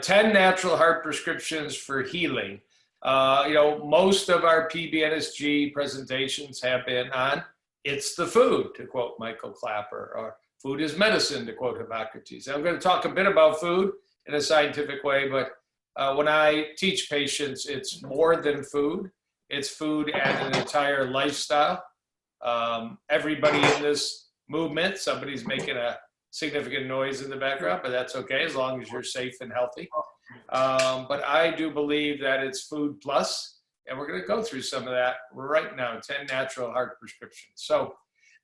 10 natural heart prescriptions for healing. Most of our PBNSG presentations have been on "it's the food," to quote Michael Clapper, or "food is medicine," to quote Hippocrates. I'm going to talk a bit about food in a scientific way, but when I teach patients, it's more than food. It's food and an entire lifestyle. Everybody in this movement, somebody's making a significant noise in the background, but that's okay as long as you're safe and healthy. But I do believe that it's food plus, and we're going to go through some of that right now, 10 natural heart prescriptions. So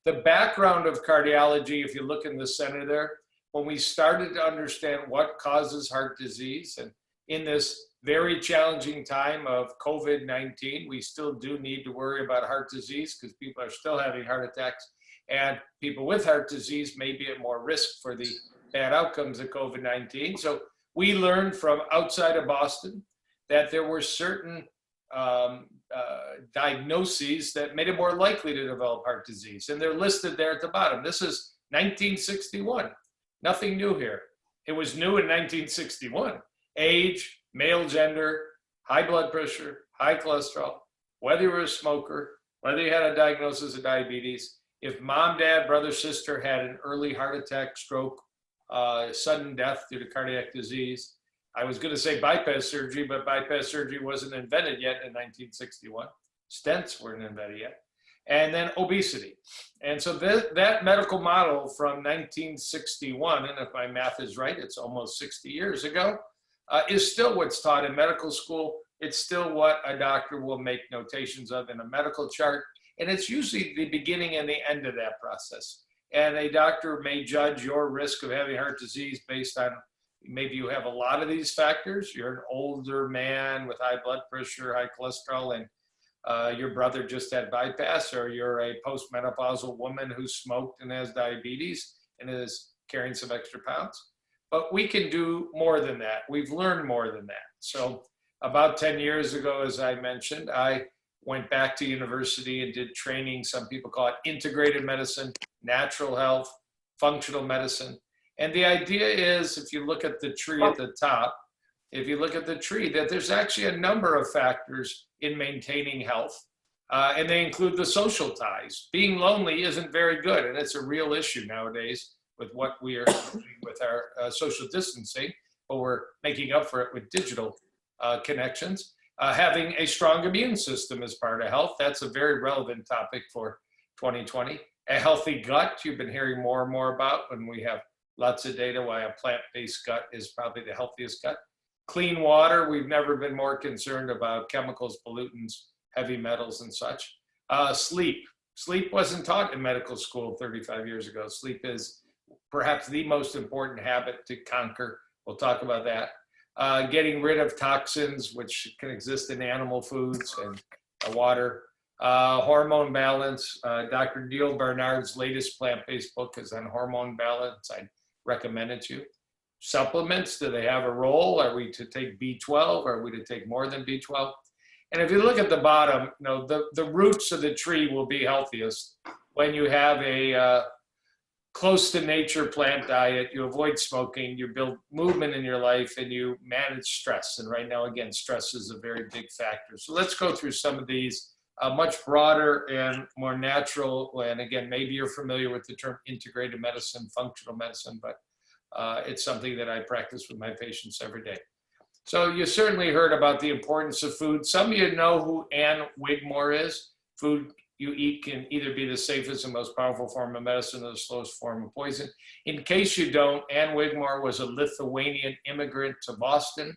the background of cardiology, if you look in the center there, when we started to understand what causes heart disease, and in this very challenging time of COVID-19, we still do need to worry about heart disease because people are still having heart attacks, and people with heart disease may be at more risk for the bad outcomes of COVID-19. So we learned from outside of Boston that there were certain diagnoses that made it more likely to develop heart disease, and they're listed there at the bottom. This is 1961, nothing new here. It was new in 1961. Age, male gender, high blood pressure, high cholesterol, whether you were a smoker, whether you had a diagnosis of diabetes, if mom, dad, brother, sister had an early heart attack, stroke, sudden death due to cardiac disease. I was going to say bypass surgery, but bypass surgery wasn't invented yet in 1961. Stents weren't invented yet. And then obesity. And so that medical model from 1961, and if my math is right, it's almost 60 years ago, is still what's taught in medical school. It's still what a doctor will make notations of in a medical chart. And it's usually the beginning and the end of that process. And a doctor may judge your risk of having heart disease based on maybe you have a lot of these factors. You're an older man with high blood pressure, high cholesterol, and your brother just had bypass, or you're a postmenopausal woman who smoked and has diabetes and is carrying some extra pounds. But we can do more than that. We've learned more than that. So about 10 years ago, as I mentioned, I went back to university and did training. Some people call it integrated medicine, natural health, functional medicine. And the idea is, if you look at the tree at the top, if you look at the tree, that there's actually a number of factors in maintaining health. And they include the social ties. Being lonely isn't very good, and it's a real issue nowadays with what we are doing with our social distancing, but we're making up for it with digital connections. Having a strong immune system is part of health. That's a very relevant topic for 2020. A healthy gut, you've been hearing more and more about, and we have lots of data why a plant-based gut is probably the healthiest gut. Clean water, we've never been more concerned about chemicals, pollutants, heavy metals, and such. Sleep. Sleep wasn't taught in medical school 35 years ago. Sleep is perhaps the most important habit to conquer. We'll talk about that. Getting rid of toxins, which can exist in animal foods and water. Hormone balance. Dr. Neil Barnard's latest plant-based book is on hormone balance. I'd recommend it to you. Supplements, do they have a role? Are we to take B12? Are we to take more than B12? And if you look at the bottom, the roots of the tree will be healthiest when you have a close to nature plant diet, you avoid smoking, you build movement in your life, and you manage stress. And right now, again, stress is a very big factor. So let's go through some of these much broader and more natural. And again, maybe you're familiar with the term integrated medicine, functional medicine, but it's something that I practice with my patients every day. So you certainly heard about the importance of food. Some of you know who Ann Wigmore is. Food you eat can either be the safest and most powerful form of medicine or the slowest form of poison. In case you don't, Ann Wigmore was a Lithuanian immigrant to Boston.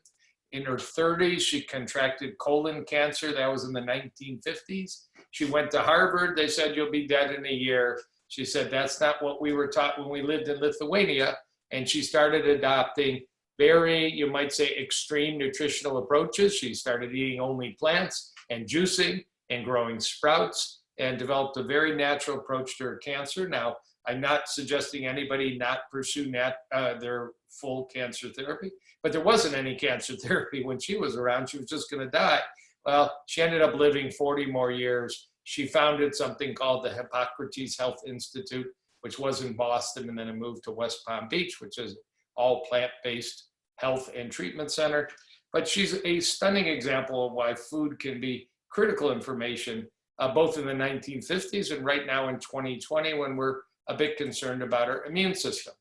In her 30s, she contracted colon cancer. That was in the 1950s. She went to Harvard. They said, you'll be dead in a year. She said, that's not what we were taught when we lived in Lithuania. And she started adopting very, you might say, extreme nutritional approaches. She started eating only plants and juicing and growing sprouts, and developed a very natural approach to her cancer. Now, I'm not suggesting anybody not pursue their full cancer therapy, but there wasn't any cancer therapy when she was around. She was just going to die. Well, she ended up living 40 more years. She founded something called the Hippocrates Health Institute, which was in Boston, and then it moved to West Palm Beach, which is all plant-based Health and Treatment Center. But she's a stunning example of why food can be critical information, both in the 1950s and right now in 2020, when we're a bit concerned about our immune system.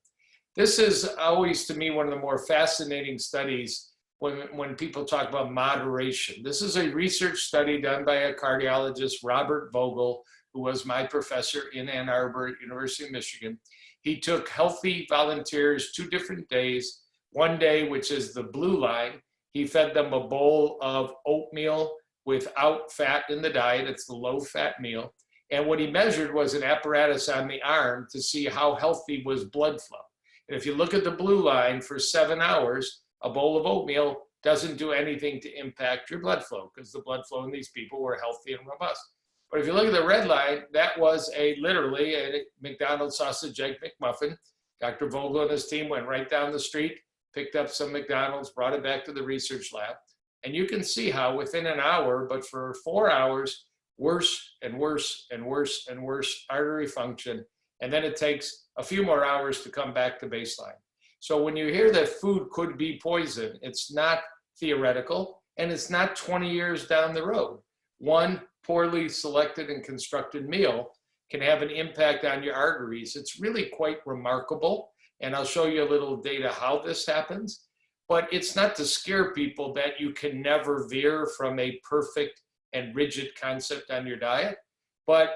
This is always, to me, one of the more fascinating studies when people talk about moderation. This is a research study done by a cardiologist, Robert Vogel, who was my professor in Ann Arbor at University of Michigan. He took healthy volunteers 2 different days. One day, which is the blue line, he fed them a bowl of oatmeal without fat in the diet. It's the low-fat meal. And what he measured was an apparatus on the arm to see how healthy was blood flow. And if you look at the blue line for 7 hours, a bowl of oatmeal doesn't do anything to impact your blood flow because the blood flow in these people were healthy and robust. But if you look at the red line, that was literally a McDonald's sausage egg McMuffin. Dr. Vogel and his team went right down the street, picked up some McDonald's, brought it back to the research lab. And you can see how within an hour, but for 4 hours, worse and worse and worse and worse artery function. And then it takes a few more hours to come back to baseline. So when you hear that food could be poison, it's not theoretical, and it's not 20 years down the road. One poorly selected and constructed meal can have an impact on your arteries. It's really quite remarkable. And I'll show you a little data how this happens. But it's not to scare people that you can never veer from a perfect and rigid concept on your diet. But,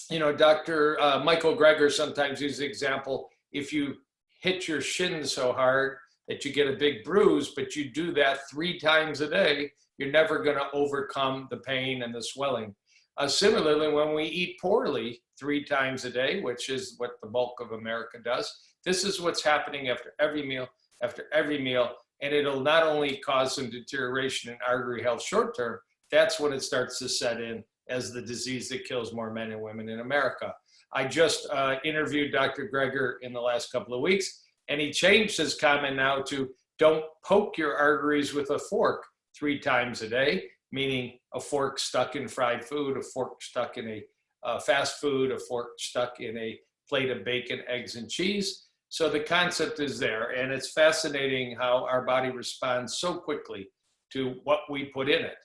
you know, Dr. Michael Greger sometimes uses the example, if you hit your shin so hard that you get a big bruise, but you do that 3 times a day, you're never going to overcome the pain and the swelling. Similarly, when we eat poorly 3 times a day, which is what the bulk of America does, this is what's happening after every meal, and it'll not only cause some deterioration in artery health short term, that's when it starts to set in as the disease that kills more men and women in America. I just interviewed Dr. Greger in the last couple of weeks, and he changed his comment now to don't poke your arteries with a fork 3 times a day, meaning a fork stuck in fried food, a fork stuck in a fast food, a fork stuck in a plate of bacon, eggs, and cheese. So the concept is there, and it's fascinating how our body responds so quickly to what we put in it.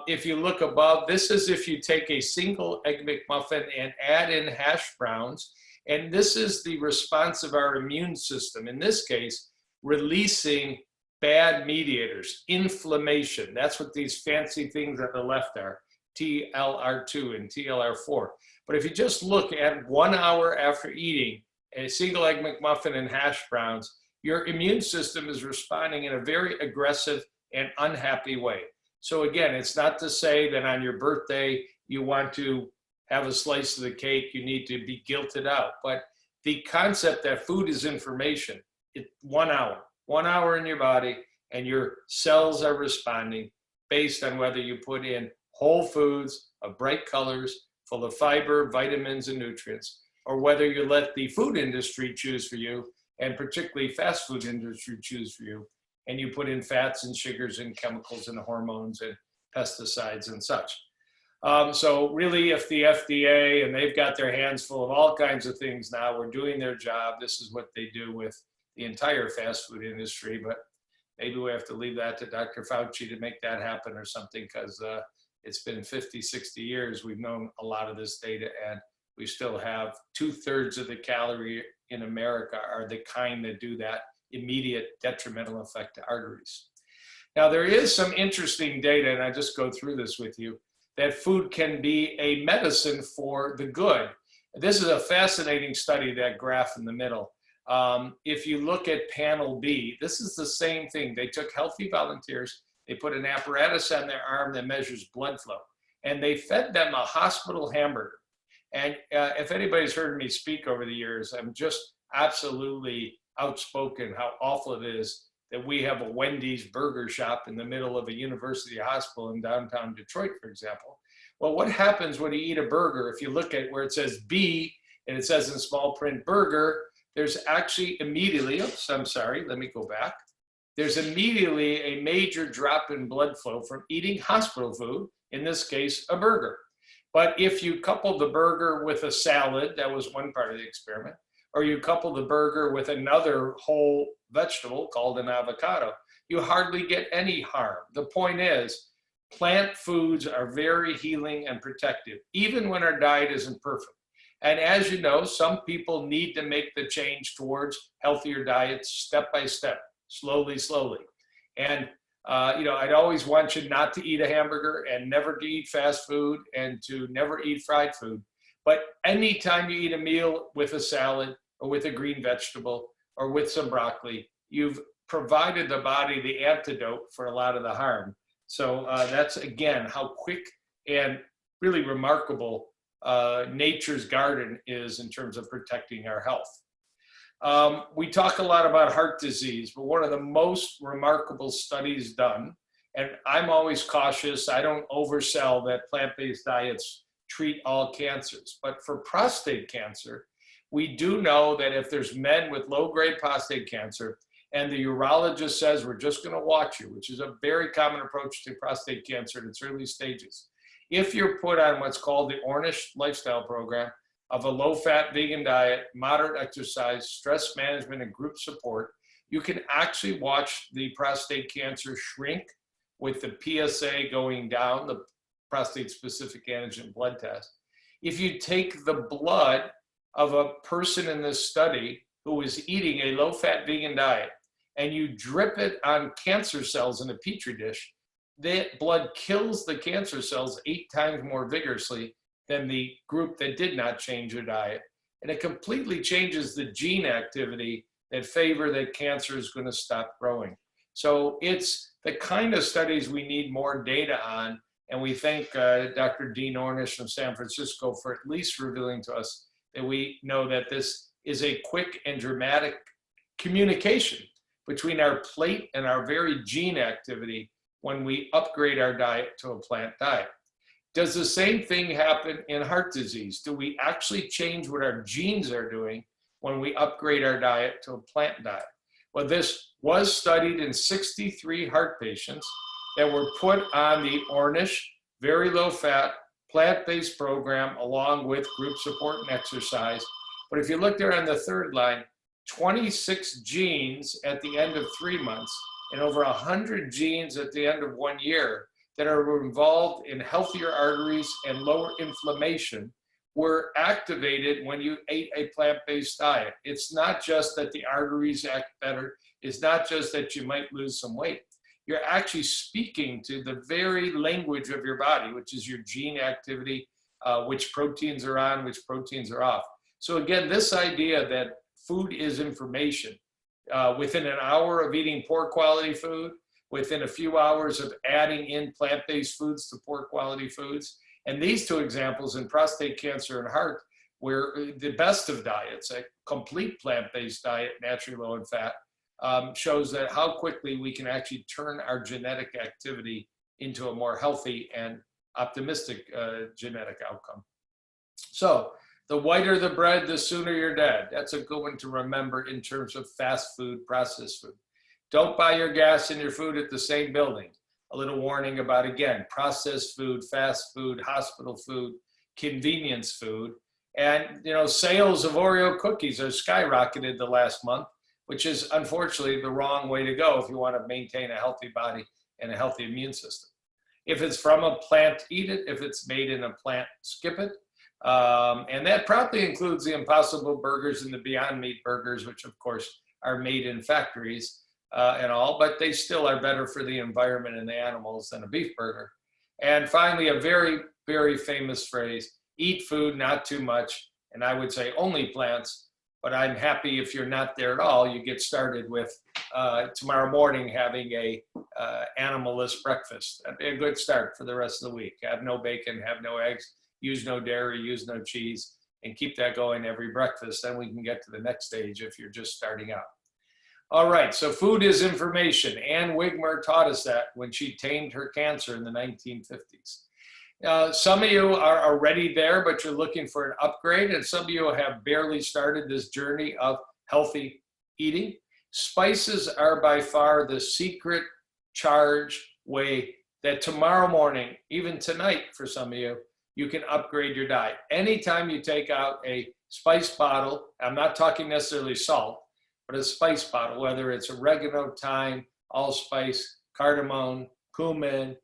If you look above, this is if you take a single egg McMuffin and add in hash browns, and this is the response of our immune system. In this case, releasing bad mediators, inflammation. That's what these fancy things at the left are, TLR2 and TLR4. But if you just look at 1 hour after eating a single egg McMuffin and hash browns, your immune system is responding in a very aggressive and unhappy way. So again, it's not to say that on your birthday, you want to have a slice of the cake, you need to be guilted out. But the concept that food is information, 1 hour in your body, and your cells are responding based on whether you put in whole foods of bright colors, full of fiber, vitamins, and nutrients, or whether you let the food industry choose for you, and particularly fast food industry choose for you, and you put in fats and sugars and chemicals and hormones and pesticides and such. So really, if the FDA, and they've got their hands full of all kinds of things now, we're doing their job. This is what they do with the entire fast food industry, but maybe we have to leave that to Dr. Fauci to make that happen or something, because it's been 50, 60 years. We've known a lot of this data, and we still have 2/3 of the calorie in America are the kind that do that immediate detrimental effect to arteries. Now, there is some interesting data, and I just go through this with you, that food can be a medicine for the good. This is a fascinating study, that graph in the middle. If you look at panel B, this is the same thing. They took healthy volunteers, they put an apparatus on their arm that measures blood flow, and they fed them a hospital hamburger. And if anybody's heard me speak over the years, I'm just absolutely outspoken how awful it is that we have a Wendy's burger shop in the middle of a university hospital in downtown Detroit, for example. Well, what happens when you eat a burger? If you look at where it says B and it says in small print burger, there's actually immediately, oops, I'm sorry, let me go back. There's immediately a major drop in blood flow from eating hospital food, in this case, a burger. But if you couple the burger with a salad, that was one part of the experiment, or you couple the burger with another whole vegetable called an avocado, you hardly get any harm. The point is, plant foods are very healing and protective, even when our diet isn't perfect. And as you know, some people need to make the change towards healthier diets step by step, slowly, slowly. And I'd always want you not to eat a hamburger and never to eat fast food and to never eat fried food. But anytime you eat a meal with a salad or with a green vegetable or with some broccoli, you've provided the body the antidote for a lot of the harm. So that's, again, how quick and really remarkable nature's garden is in terms of protecting our health. We talk a lot about heart disease, but one of the most remarkable studies done, and I'm always cautious, I don't oversell that plant-based diets treat all cancers, but for prostate cancer, we do know that if there's men with low-grade prostate cancer and the urologist says, we're just going to watch you, which is a very common approach to prostate cancer in its early stages. If you're put on what's called the Ornish lifestyle program of a low-fat vegan diet, moderate exercise, stress management, and group support, you can actually watch the prostate cancer shrink with the PSA going down, the prostate-specific antigen blood test. If you take the blood of a person in this study who is eating a low-fat vegan diet and you drip it on cancer cells in a petri dish, that blood kills the cancer cells 8 times more vigorously than the group that did not change their diet. And it completely changes the gene activity that favor that cancer is going to stop growing. So it's the kind of studies we need more data on. And we thank Dr. Dean Ornish from San Francisco for at least revealing to us that we know that this is a quick and dramatic communication between our plate and our very gene activity when we upgrade our diet to a plant diet. Does the same thing happen in heart disease? Do we actually change what our genes are doing when we upgrade our diet to a plant diet? Well, this was studied in 63 heart patients that were put on the Ornish, very low-fat, plant-based program along with group support and exercise. But if you look there on the third line, 26 genes at the end of 3 months and over 100 genes at the end of 1 year that are involved in healthier arteries and lower inflammation were activated when you ate a plant-based diet. It's not just that the arteries act better. It's not just that you might lose some weight. You're actually speaking to the very language of your body, which is your gene activity, which proteins are on, which proteins are off. So again, this idea that food is information, within an hour of eating poor quality food, within a few hours of adding in plant-based foods to poor quality foods. And these two examples in prostate cancer and heart were the best of diets, a complete plant-based diet, naturally low in fat, shows that how quickly we can actually turn our genetic activity into a more healthy and optimistic genetic outcome. So the whiter the bread, the sooner you're dead. That's a good one to remember in terms of fast food, processed food. Don't buy your gas and your food at the same building. A little warning about, again, processed food, fast food, hospital food, convenience food. And, you know, sales of Oreo cookies are skyrocketed the last month, which is unfortunately the wrong way to go if you want to maintain a healthy body and a healthy immune system. If it's from a plant, eat it. If it's made in a plant, skip it. And that probably includes the Impossible Burgers and the Beyond Meat burgers, which of course are made in factories and all, but they still are better for the environment and the animals than a beef burger. And finally, a very, very famous phrase, eat food, not too much. And I would say only plants, but I'm happy if you're not there at all, you get started with tomorrow morning having a animal-less breakfast. That'd be a good start for the rest of the week. Have no bacon, have no eggs, use no dairy, use no cheese, and keep that going every breakfast. Then we can get to the next stage if you're just starting out. All right, so food is information. Ann Wigmer taught us that when she tamed her cancer in the 1950s. Some of you are already there, but you're looking for an upgrade, and some of you have barely started this journey of healthy eating. Spices are by far the secret charge way that tomorrow morning, even tonight for some of you, you can upgrade your diet. Anytime you take out a spice bottle, I'm not talking necessarily salt, but a spice bottle, whether it's oregano, thyme, allspice, cardamom, cumin,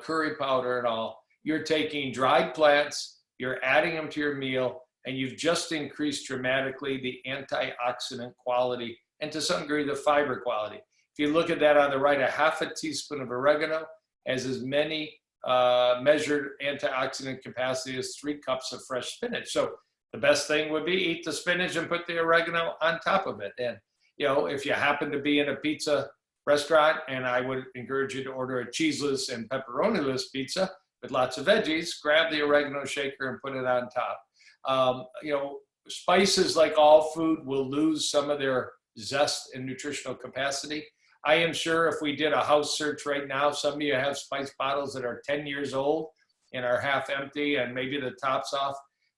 curry powder and all, you're taking dried plants, you're adding them to your meal, and you've just increased dramatically the antioxidant quality and to some degree the fiber quality. If you look at that on the right, a half a teaspoon of oregano has as many measured antioxidant capacity as 3 cups of fresh spinach. So the best thing would be eat the spinach and put the oregano on top of it. And if you happen to be in a pizza restaurant, and I would encourage you to order a cheeseless and pepperoni-less pizza with lots of veggies, grab the oregano shaker and put it on top. Spices, like all food, will lose some of their zest and nutritional capacity. I am sure if we did a house search right now, some of you have spice bottles that are 10 years old and are half empty and maybe the top's off.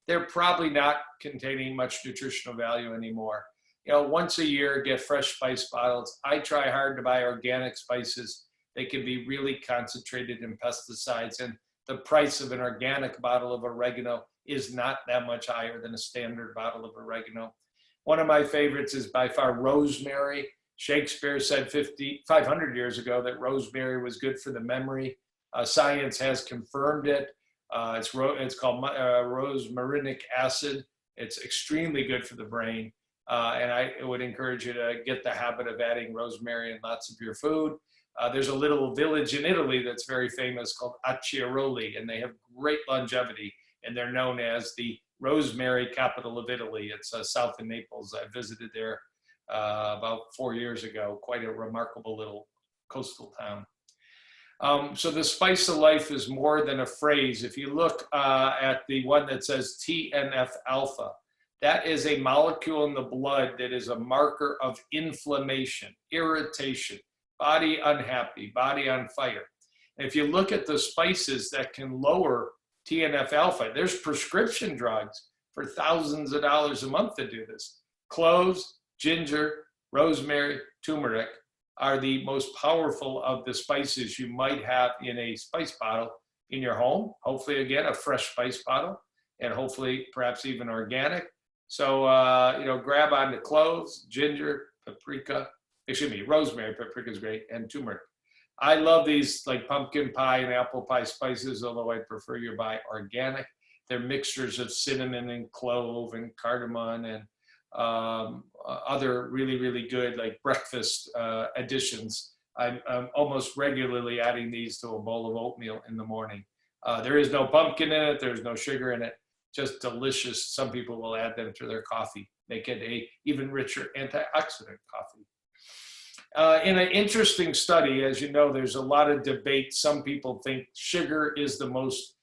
They're probably not containing much nutritional value anymore. Once a year, get fresh spice bottles. I try hard to buy organic spices. They can be really concentrated in pesticides, and the price of an organic bottle of oregano is not that much higher than a standard bottle of oregano. One of my favorites is by far rosemary. Shakespeare said 500 years ago that rosemary was good for the memory. Science has confirmed it. It's called rosmarinic acid. It's extremely good for the brain. And I would encourage you to get the habit of adding rosemary in lots of your food. There's a little village in Italy that's very famous called Acciaroli, and they have great longevity, and they're known as the rosemary capital of Italy. It's south of Naples. I visited there about 4 years ago. Quite a remarkable little coastal town. So the spice of life is more than a phrase. If you look at the one that says TNF-alpha, that is a molecule in the blood that is a marker of inflammation, irritation, body unhappy, body on fire. And if you look at the spices that can lower TNF-alpha, there's prescription drugs for thousands of dollars a month that do this. Cloves, ginger, rosemary, turmeric are the most powerful of the spices you might have in a spice bottle in your home. Hopefully, again, a fresh spice bottle, and hopefully perhaps even organic. So, grab on the cloves, ginger, rosemary, paprika is great, and turmeric. I love these like pumpkin pie and apple pie spices, although I prefer you buy organic. They're mixtures of cinnamon and clove and cardamom and other really, really good like breakfast additions. I'm almost regularly adding these to a bowl of oatmeal in the morning. There is no pumpkin in it. There's no sugar in it. Just delicious. Some people will add them to their coffee. Make it a even richer antioxidant coffee. In an interesting study, as you know, there's a lot of debate. Some people think sugar is the most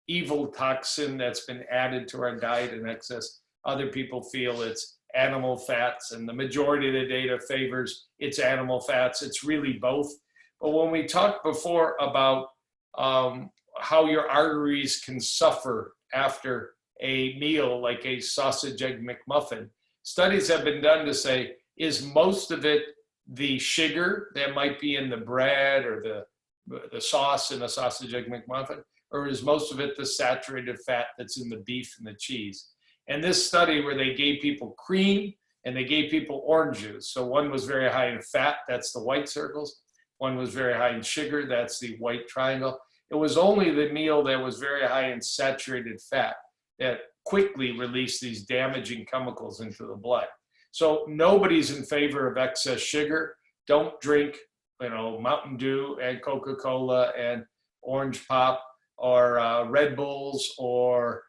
evil toxin that's been added to our diet in excess. Other people feel it's animal fats, and the majority of the data favors it's animal fats. It's really both. But when we talked before about how your arteries can suffer after a meal like a sausage egg McMuffin, studies have been done to say, is most of it the sugar that might be in the bread or the sauce in a sausage egg McMuffin, or is most of it the saturated fat that's in the beef and the cheese? And this study where they gave people cream and they gave people orange juice. So one was very high in fat, that's the white circles. One was very high in sugar, that's the white triangle. It was only the meal that was very high in saturated fat that quickly released these damaging chemicals into the blood. So nobody's in favor of excess sugar. Don't drink, Mountain Dew and Coca-Cola and Orange Pop or Red Bulls or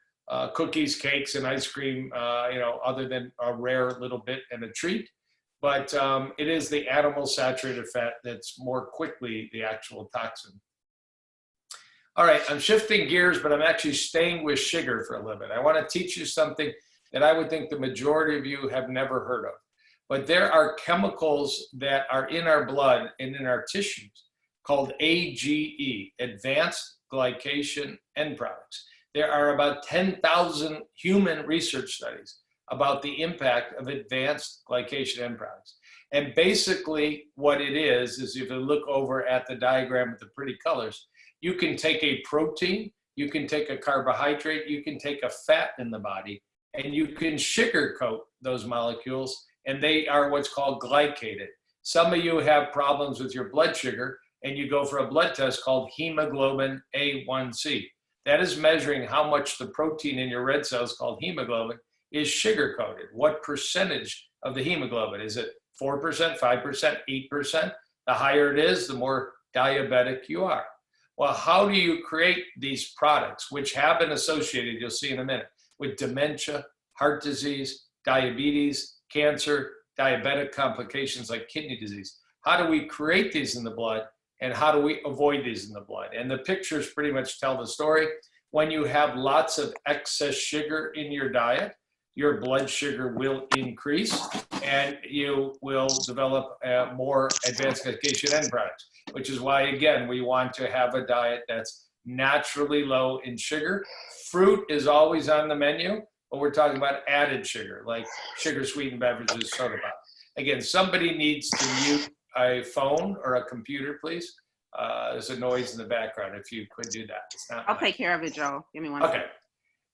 cookies, cakes, and ice cream, other than a rare little bit and a treat. But it is the animal saturated fat that's more quickly the actual toxin. All right, I'm shifting gears, but I'm actually staying with sugar for a little bit. I want to teach you something that I would think the majority of you have never heard of. But there are chemicals that are in our blood and in our tissues called AGE, Advanced Glycation End Products. There are about 10,000 human research studies about the impact of advanced glycation end products. And basically what it is if you look over at the diagram with the pretty colors, you can take a protein, you can take a carbohydrate, you can take a fat in the body, and you can sugarcoat those molecules, and they are what's called glycated. Some of you have problems with your blood sugar, and you go for a blood test called hemoglobin A1C. That is measuring how much the protein in your red cells called hemoglobin is sugar-coated. What percentage of the hemoglobin? Is it 4%, 5%, 8%? The higher it is, the more diabetic you are. Well, how do you create these products, which have been associated, you'll see in a minute, with dementia, heart disease, diabetes, cancer, diabetic complications like kidney disease? How do we create these in the blood, and how do we avoid these in the blood? And the pictures pretty much tell the story. When you have lots of excess sugar in your diet, your blood sugar will increase, and you will develop more advanced glycation end products, which is why, again, we want to have a diet that's naturally low in sugar. Fruit is always on the menu, but we're talking about added sugar, like sugar-sweetened beverages, soda pop. Again, somebody needs to mute a phone or a computer, please. There's a noise in the background. If you could do that. It's not I'll take care of it, Joe. Give me one second. Okay.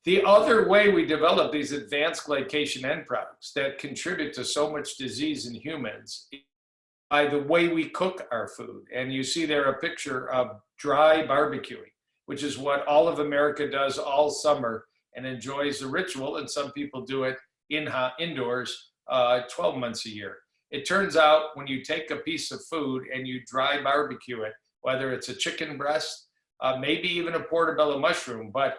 The other way we develop these advanced glycation end products that contribute to so much disease in humans is by the way we cook our food. And you see there a picture of dry barbecuing, which is what all of America does all summer and enjoys the ritual. And some people do it indoors 12 months a year. It turns out when you take a piece of food and you dry barbecue it, whether it's a chicken breast, maybe even a portobello mushroom, but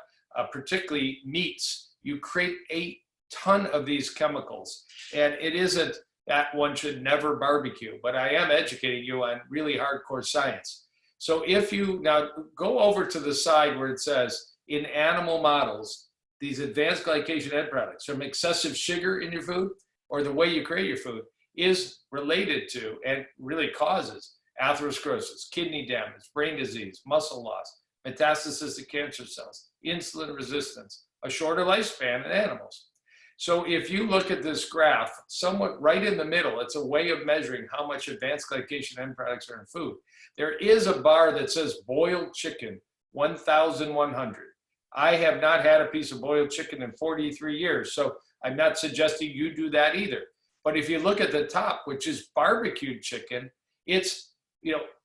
particularly meats, you create a ton of these chemicals. And it isn't that one should never barbecue, but I am educating you on really hardcore science. So if you now go over to the side where it says in animal models, these advanced glycation end products from excessive sugar in your food or the way you create your food is related to and really causes atherosclerosis, kidney damage, brain disease, muscle loss, metastasis to cancer cells, insulin resistance, a shorter lifespan in animals. So if you look at this graph, somewhat right in the middle, it's a way of measuring how much advanced glycation end products are in food. There is a bar that says boiled chicken, 1,100. I have not had a piece of boiled chicken in 43 years, so I'm not suggesting you do that either. But if you look at the top, which is barbecued chicken, it's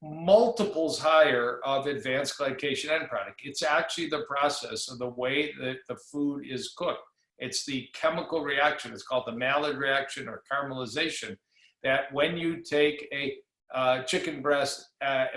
multiples higher of advanced glycation end product. It's actually the process of the way that the food is cooked. It's the chemical reaction. It's called the Maillard reaction or caramelization, that when you take a chicken breast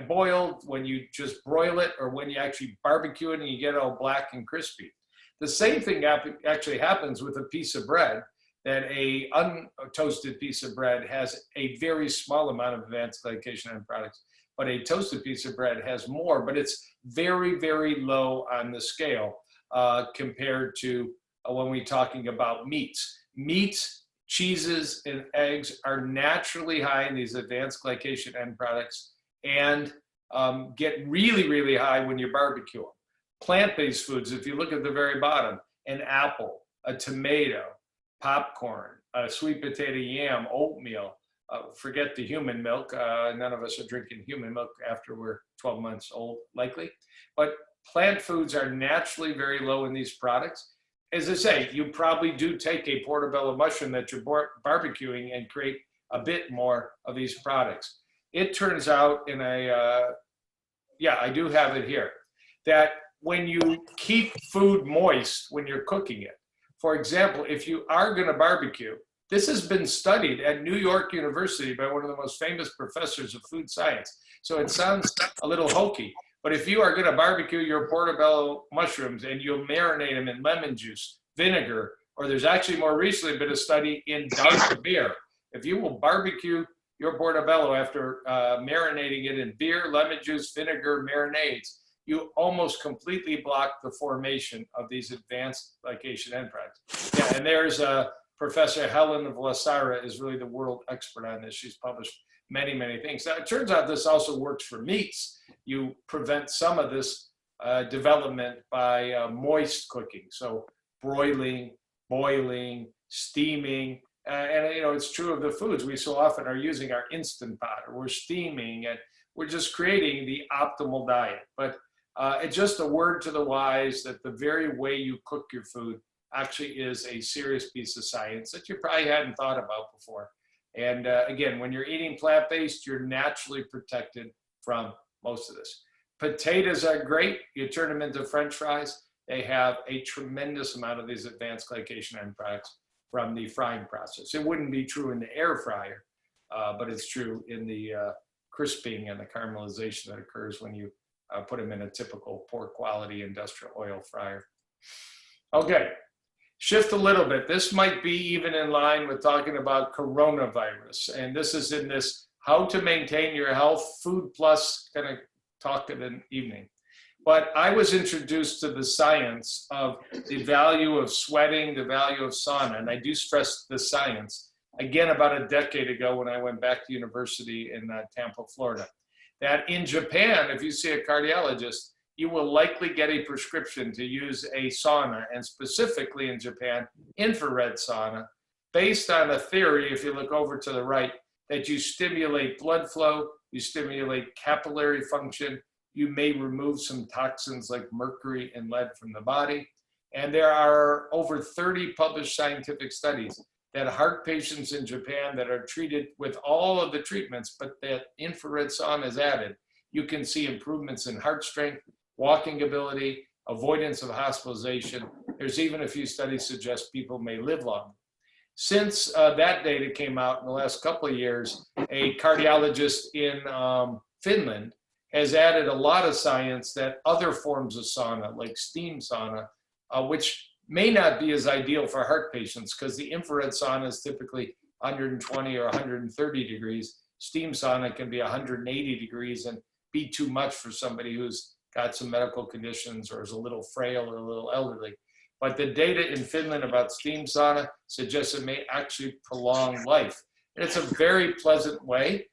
boiled, when you just broil it, or when you actually barbecue it and you get it all black and crispy. The same thing actually happens with a piece of bread, that a untoasted piece of bread has a very small amount of advanced glycation end products, but a toasted piece of bread has more, but it's very, very low on the scale compared to when we're talking about meats. Meats, cheeses, and eggs are naturally high in these advanced glycation end products and get really, really high when you barbecue them. Plant-based foods, if you look at the very bottom, an apple, a tomato, popcorn, sweet potato yam, oatmeal, forget the human milk. None of us are drinking human milk after we're 12 months old, likely. But plant foods are naturally very low in these products. As I say, you probably do take a portobello mushroom that you're barbecuing and create a bit more of these products. It turns out in I do have it here, that when you keep food moist when you're cooking it, for example, if you are going to barbecue, this has been studied at New York University by one of the most famous professors of food science. So it sounds a little hokey, but if you are going to barbecue your portobello mushrooms and you'll marinate them in lemon juice, vinegar, or there's actually more recently been a study in dark beer. If you will barbecue your portobello after marinating it in beer, lemon juice, vinegar, marinades, you almost completely block the formation of these advanced glycation end products. Yeah, and there's Professor Helen Vlasara is really the world expert on this. She's published many, many things. Now, it turns out this also works for meats. You prevent some of this development by moist cooking. So broiling, boiling, steaming, and it's true of the foods. We so often are using our Instant Pot, or we're steaming, and we're just creating the optimal diet. But it's just a word to the wise that the very way you cook your food actually is a serious piece of science that you probably hadn't thought about before. And again, when you're eating plant-based, you're naturally protected from most of this. Potatoes are great. You turn them into French fries. They have a tremendous amount of these advanced glycation end products from the frying process. It wouldn't be true in the air fryer, but it's true in the crisping and the caramelization that occurs when you put them in a typical poor quality industrial oil fryer. Okay, shift a little bit. This might be even in line with talking about coronavirus. And this is in this how to maintain your health, food plus kind of talk in the evening. But I was introduced to the science of the value of sweating, the value of sauna, and I do stress the science, again, about a decade ago when I went back to university in Tampa, Florida, that in Japan, if you see a cardiologist, you will likely get a prescription to use a sauna, and specifically in Japan, infrared sauna, based on a theory, if you look over to the right, that you stimulate blood flow, you stimulate capillary function, you may remove some toxins like mercury and lead from the body. And there are over 30 published scientific studies that heart patients in Japan that are treated with all of the treatments, but that infrared sauna is added. You can see improvements in heart strength, walking ability, avoidance of hospitalization. There's even a few studies suggest people may live longer. Since that data came out in the last couple of years, a cardiologist in Finland has added a lot of science that other forms of sauna, like steam sauna, which may not be as ideal for heart patients because the infrared sauna is typically 120 or 130 degrees. Steam sauna can be 180 degrees and be too much for somebody who's got some medical conditions or is a little frail or a little elderly. But the data in Finland about steam sauna suggests it may actually prolong life. And it's a very pleasant way.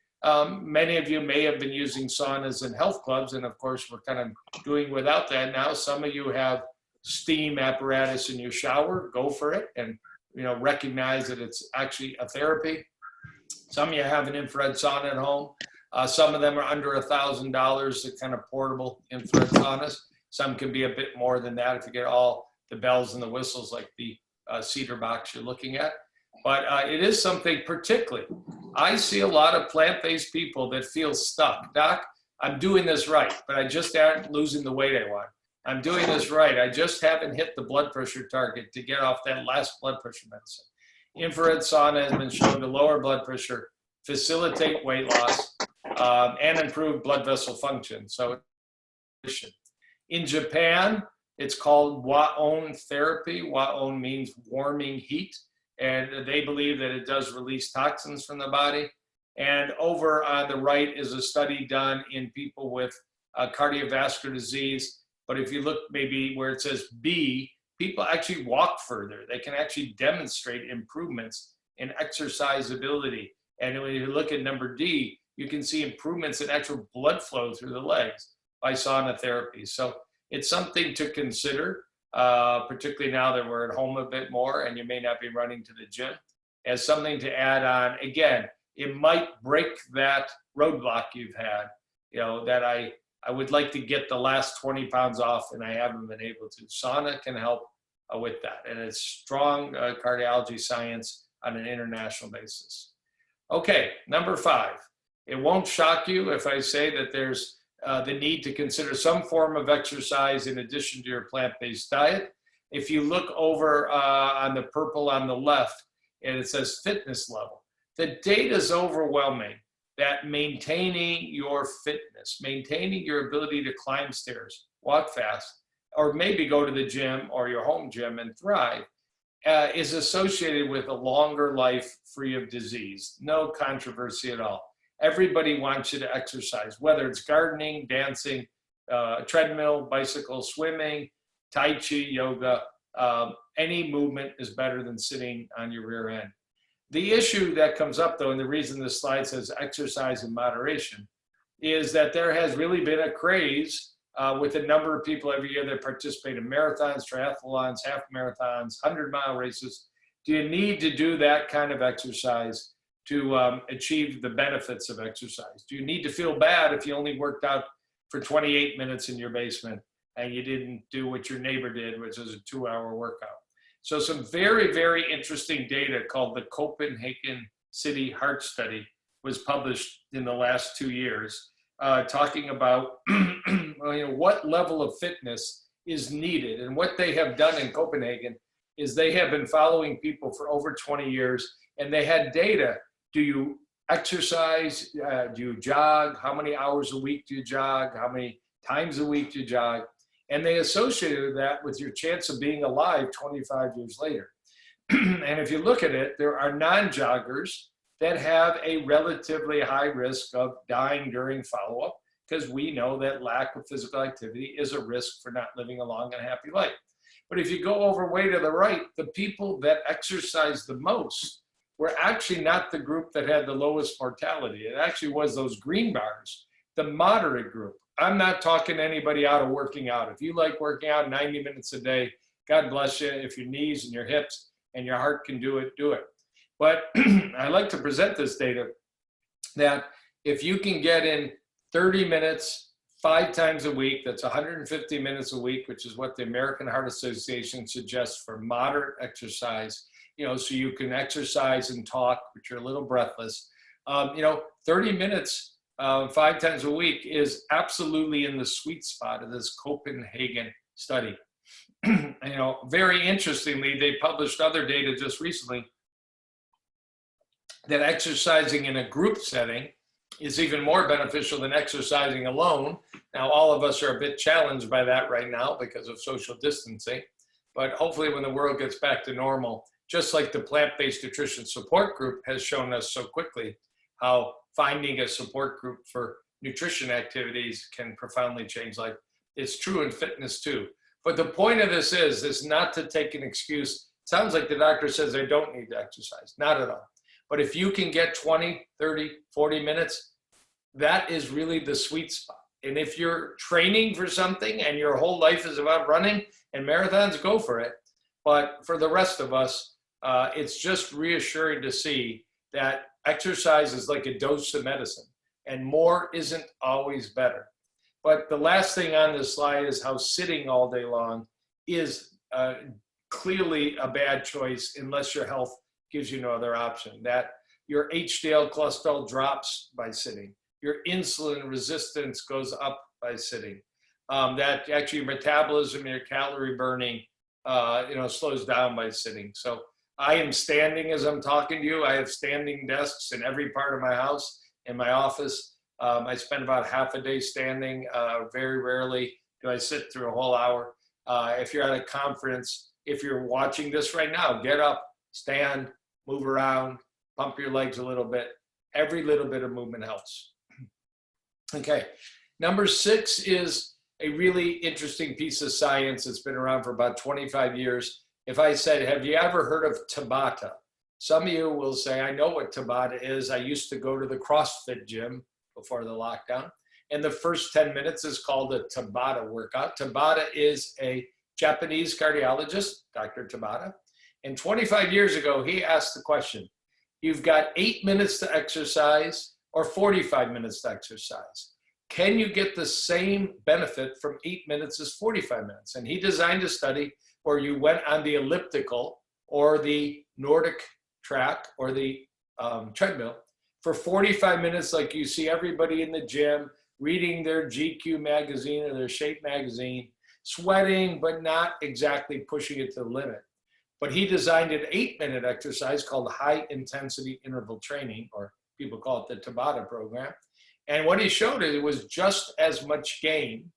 Many of you may have been using saunas in health clubs, and of course we're kind of doing without that now. Some of you have steam apparatus in your shower, go for it, and recognize that it's actually a therapy. Some of you have an infrared sauna at home. Some of them are under $1,000, the kind of portable infrared saunas. Some can be a bit more than that if you get all the bells and the whistles like the cedar box you're looking at. But it is something particularly, I see a lot of plant-based people that feel stuck. Doc, I'm doing this right, but I just aren't losing the weight I want. I'm doing this right. I just haven't hit the blood pressure target to get off that last blood pressure medicine. Infrared sauna has been shown to lower blood pressure, facilitate weight loss, and improve blood vessel function. So in Japan, it's called WAON therapy. WAON means warming heat. And they believe that it does release toxins from the body. And over on the right is a study done in people with cardiovascular disease. But if you look maybe where it says B, people actually walk further. They can actually demonstrate improvements in exercise ability. And when you look at number D, you can see improvements in actual blood flow through the legs by sauna therapy. So it's something to consider. Particularly now that we're at home a bit more and you may not be running to the gym, as something to add on. Again, it might break that roadblock you've had, that I would like to get the last 20 pounds off and I haven't been able to. Sauna can help with that. And it's strong cardiology science on an international basis. Okay, number 5. It won't shock you if I say that there's the need to consider some form of exercise in addition to your plant-based diet. If you look over on the purple on the left, and it says fitness level, the data is overwhelming that maintaining your fitness, maintaining your ability to climb stairs, walk fast, or maybe go to the gym or your home gym and thrive, is associated with a longer life free of disease. No controversy at all. Everybody wants you to exercise, whether it's gardening, dancing, treadmill, bicycle, swimming, Tai Chi, yoga. Any movement is better than sitting on your rear end. The issue that comes up, though, and the reason this slide says exercise in moderation, is that there has really been a craze with a number of people every year that participate in marathons, triathlons, half marathons, 100-mile races. Do you need to do that kind of exercise to achieve the benefits of exercise? Do you need to feel bad if you only worked out for 28 minutes in your basement and you didn't do what your neighbor did, which is a 2-hour workout? So some very, very interesting data called the Copenhagen City Heart Study was published in the last 2 years, talking about what level of fitness is needed. And what they have done in Copenhagen is they have been following people for over 20 years, and they had data. Do you exercise? Do you jog? How many hours a week do you jog? How many times a week do you jog? And they associated that with your chance of being alive 25 years later. And if you look at it, there are non-joggers that have a relatively high risk of dying during follow-up, because we know that lack of physical activity is a risk for not living a long and happy life. But if you go over way to the right, the people that exercise the most were actually not the group that had the lowest mortality. It actually was those green bars, the moderate group. I'm not talking to anybody out of working out. If you like working out 90 minutes a day, God bless you. If your knees and your hips and your heart can do it, do it. But I like to present this data that if you can get in 30 minutes, 5 times a week, that's 150 minutes a week, which is what the American Heart Association suggests for moderate exercise, so you can exercise and talk, but you're a little breathless. 30 minutes 5 times a week is absolutely in the sweet spot of this Copenhagen study. Very interestingly, they published other data just recently that exercising in a group setting is even more beneficial than exercising alone. Now, all of us are a bit challenged by that right now because of social distancing, but hopefully when the world gets back to normal, just like the plant-based nutrition support group has shown us so quickly how finding a support group for nutrition activities can profoundly change life. It's true in fitness too. But the point of this is not to take an excuse. It sounds like the doctor says I don't need to exercise. Not at all. But if you can get 20, 30, 40 minutes, that is really the sweet spot. And if you're training for something and your whole life is about running and marathons, go for it. But for the rest of us, it's just reassuring to see that exercise is like a dose of medicine, and more isn't always better. But the last thing on this slide is how sitting all day long is clearly a bad choice unless your health gives you no other option. That your HDL cholesterol drops by sitting. Your insulin resistance goes up by sitting. That actually your metabolism and your calorie burning slows down by sitting. So I am standing as I'm talking to you. I have standing desks in every part of my house, in my office. I spend about half a day standing. Very rarely do I sit through a whole hour. If you're at a conference, if you're watching this right now, get up, stand, move around, pump your legs a little bit. Every little bit of movement helps. Okay, number 6 is a really interesting piece of science that's been around for about 25 years. If I said, have you ever heard of Tabata? Some of you will say, I know what Tabata is. I used to go to the CrossFit gym before the lockdown. And the first 10 minutes is called a Tabata workout. Tabata is a Japanese cardiologist, Dr. Tabata. And 25 years ago, he asked the question, you've got 8 minutes to exercise or 45 minutes to exercise. Can you get the same benefit from 8 minutes as 45 minutes? And he designed a study where you went on the elliptical or the Nordic track or the treadmill for 45 minutes, like you see everybody in the gym reading their GQ magazine or their Shape magazine, sweating, but not exactly pushing it to the limit. But he designed an 8-minute exercise called high intensity interval training, or people call it the Tabata program. And what he showed it was just as much gain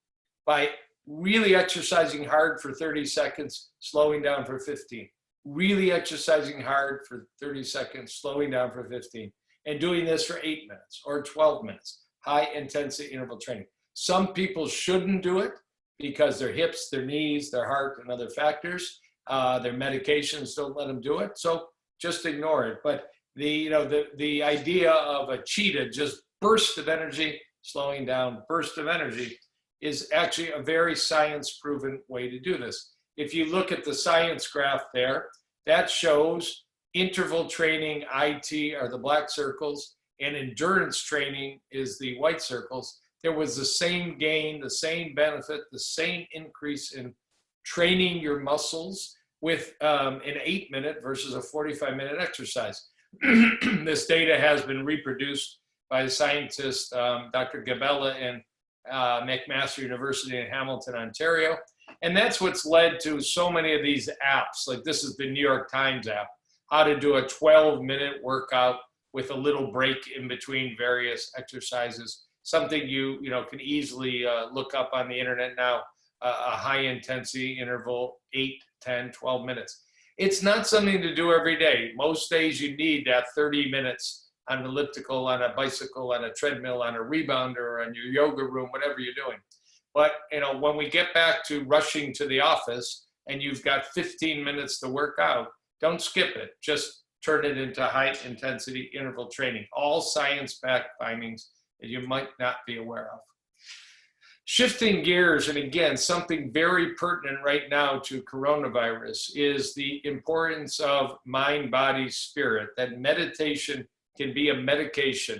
by really exercising hard for 30 seconds, slowing down for 15. Really exercising hard for 30 seconds, slowing down for 15. And doing this for 8 minutes or 12 minutes, high intensity interval training. Some people shouldn't do it because their hips, their knees, their heart, and other factors, their medications don't let them do it. So just ignore it. But the idea of a cheetah, just burst of energy, slowing down, burst of energy, is actually a very science-proven way to do this. If you look at the science graph there, that shows interval training, IT, are the black circles, and endurance training is the white circles. There was the same gain, the same benefit, the same increase in training your muscles with an 8-minute versus a 45-minute exercise. This data has been reproduced by the scientist Dr. Gabella in McMaster University in Hamilton, Ontario. And that's what's led to so many of these apps. Like this is the New York Times app, how to do a 12-minute workout with a little break in between various exercises. Something you can easily look up on the internet now, a high intensity interval, 8, 10, 12 minutes. It's not something to do every day. Most days you need that 30 minutes on an elliptical, on a bicycle, on a treadmill, on a rebounder, or on your yoga room, whatever you're doing. But when we get back to rushing to the office and you've got 15 minutes to work out, don't skip it. Just turn it into high intensity interval training. All science-backed findings that you might not be aware of. Shifting gears, and again, something very pertinent right now to coronavirus is the importance of mind, body, spirit, that meditation can be a medication.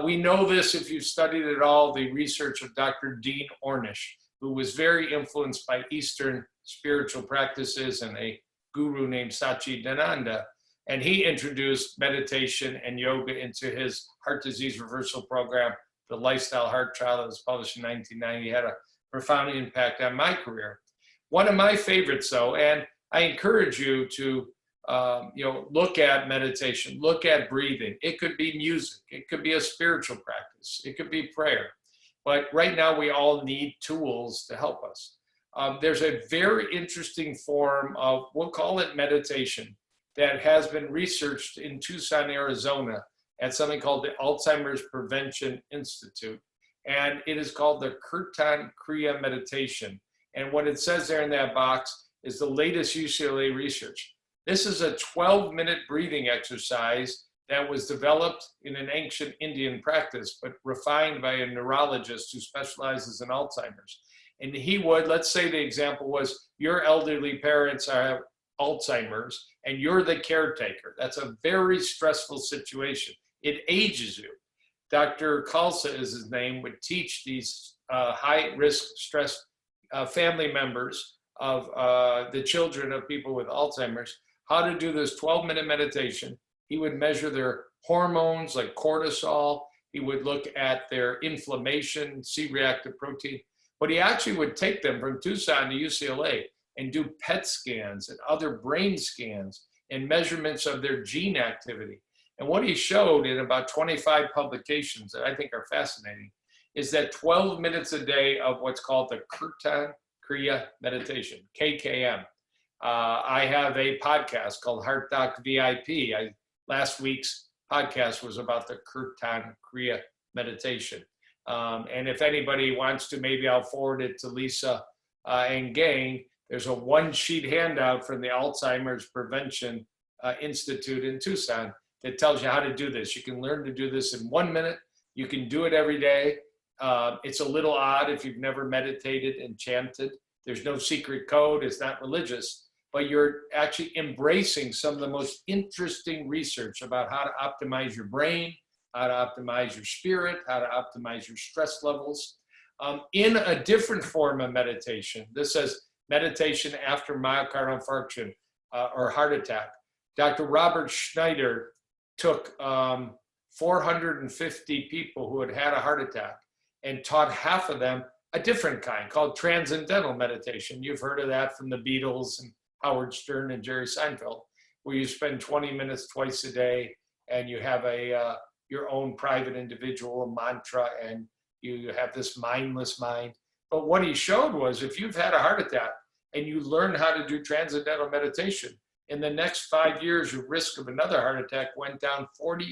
We know this if you've studied at all, the research of Dr. Dean Ornish, who was very influenced by Eastern spiritual practices and a guru named Satchidananda. And he introduced meditation and yoga into his heart disease reversal program, the Lifestyle Heart Trial that was published in 1990. Had a profound impact on my career. One of my favorites, though, and I encourage you to look at meditation, look at breathing. It could be music. It could be a spiritual practice. It could be prayer. But right now, we all need tools to help us. There's a very interesting form of, we'll call it meditation, that has been researched in Tucson, Arizona, at something called the Alzheimer's Prevention Institute. And it is called the Kirtan Kriya Meditation. And what it says there in that box is the latest UCLA research. This is a 12-minute breathing exercise that was developed in an ancient Indian practice, but refined by a neurologist who specializes in Alzheimer's. And he would, let's say the example was, your elderly parents have Alzheimer's and you're the caretaker. That's a very stressful situation. It ages you. Dr. Khalsa is his name, would teach these high-risk stress family members of the children of people with Alzheimer's how to do this 12-minute meditation. He would measure their hormones like cortisol. He would look at their inflammation, C-reactive protein. But he actually would take them from Tucson to UCLA and do PET scans and other brain scans and measurements of their gene activity. And what he showed in about 25 publications that I think are fascinating is that 12 minutes a day of what's called the Kirtan Kriya meditation, KKM. I have a podcast called Heart Doc VIP. Last week's podcast was about the Kirtan Kriya meditation. And if anybody wants to, maybe I'll forward it to Lisa and gang. There's a one-sheet handout from the Alzheimer's Prevention Institute in Tucson that tells you how to do this. You can learn to do this in 1 minute. You can do it every day. It's a little odd if you've never meditated and chanted. There's no secret code. It's not religious, but you're actually embracing some of the most interesting research about how to optimize your brain, how to optimize your spirit, how to optimize your stress levels. In a different form of meditation, this says meditation after myocardial infarction or heart attack. Dr. Robert Schneider took 450 people who had had a heart attack and taught half of them a different kind called transcendental meditation. You've heard of that from the Beatles and Howard Stern and Jerry Seinfeld, where you spend 20 minutes twice a day and you have your own private individual mantra and you have this mindless mind. But what he showed was if you've had a heart attack and you learn how to do transcendental meditation, in the next 5 years, your risk of another heart attack went down 48%,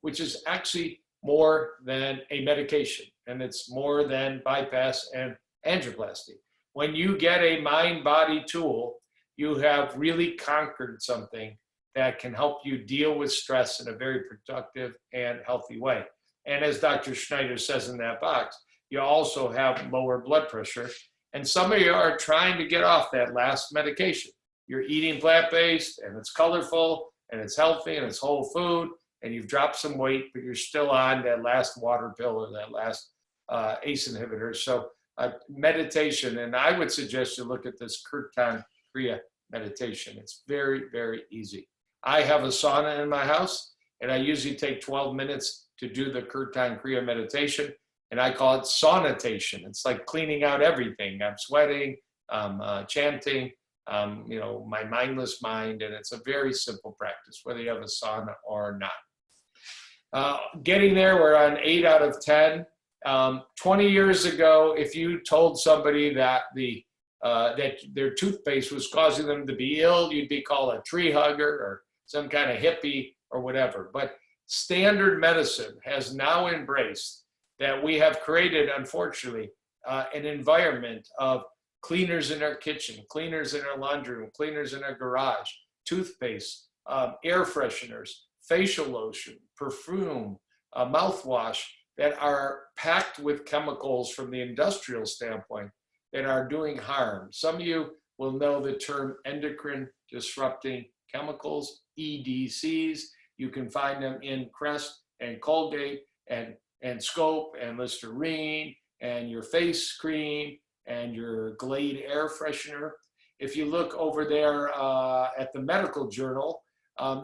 which is actually more than a medication, and it's more than bypass and angioplasty. When you get a mind-body tool, you have really conquered something that can help you deal with stress in a very productive and healthy way. And as Dr. Schneider says in that box, you also have lower blood pressure. And some of you are trying to get off that last medication. You're eating plant-based and it's colorful and it's healthy and it's whole food and you've dropped some weight, but you're still on that last water pill or that last ACE inhibitor. So meditation, and I would suggest you look at this Kirtan Kriya meditation. It's very, very easy. I have a sauna in my house, and I usually take 12 minutes to do the Kirtan Kriya meditation, and I call it saunitation. It's like cleaning out everything. I'm sweating, I'm chanting, my mindless mind, and it's a very simple practice, whether you have a sauna or not. Getting there, we're on 8 out of 10. 20 years ago, if you told somebody that that their toothpaste was causing them to be ill, you'd be called a tree hugger or some kind of hippie or whatever. But standard medicine has now embraced that we have created, unfortunately, an environment of cleaners in our kitchen, cleaners in our laundry room, cleaners in our garage, toothpaste, air fresheners, facial lotion, perfume, mouthwash that are packed with chemicals from the industrial standpoint that are doing harm. Some of you will know the term endocrine disrupting chemicals, EDCs. You can find them in Crest and Colgate and Scope and Listerine and your face cream and your Glade air freshener. If you look over there at the medical journal,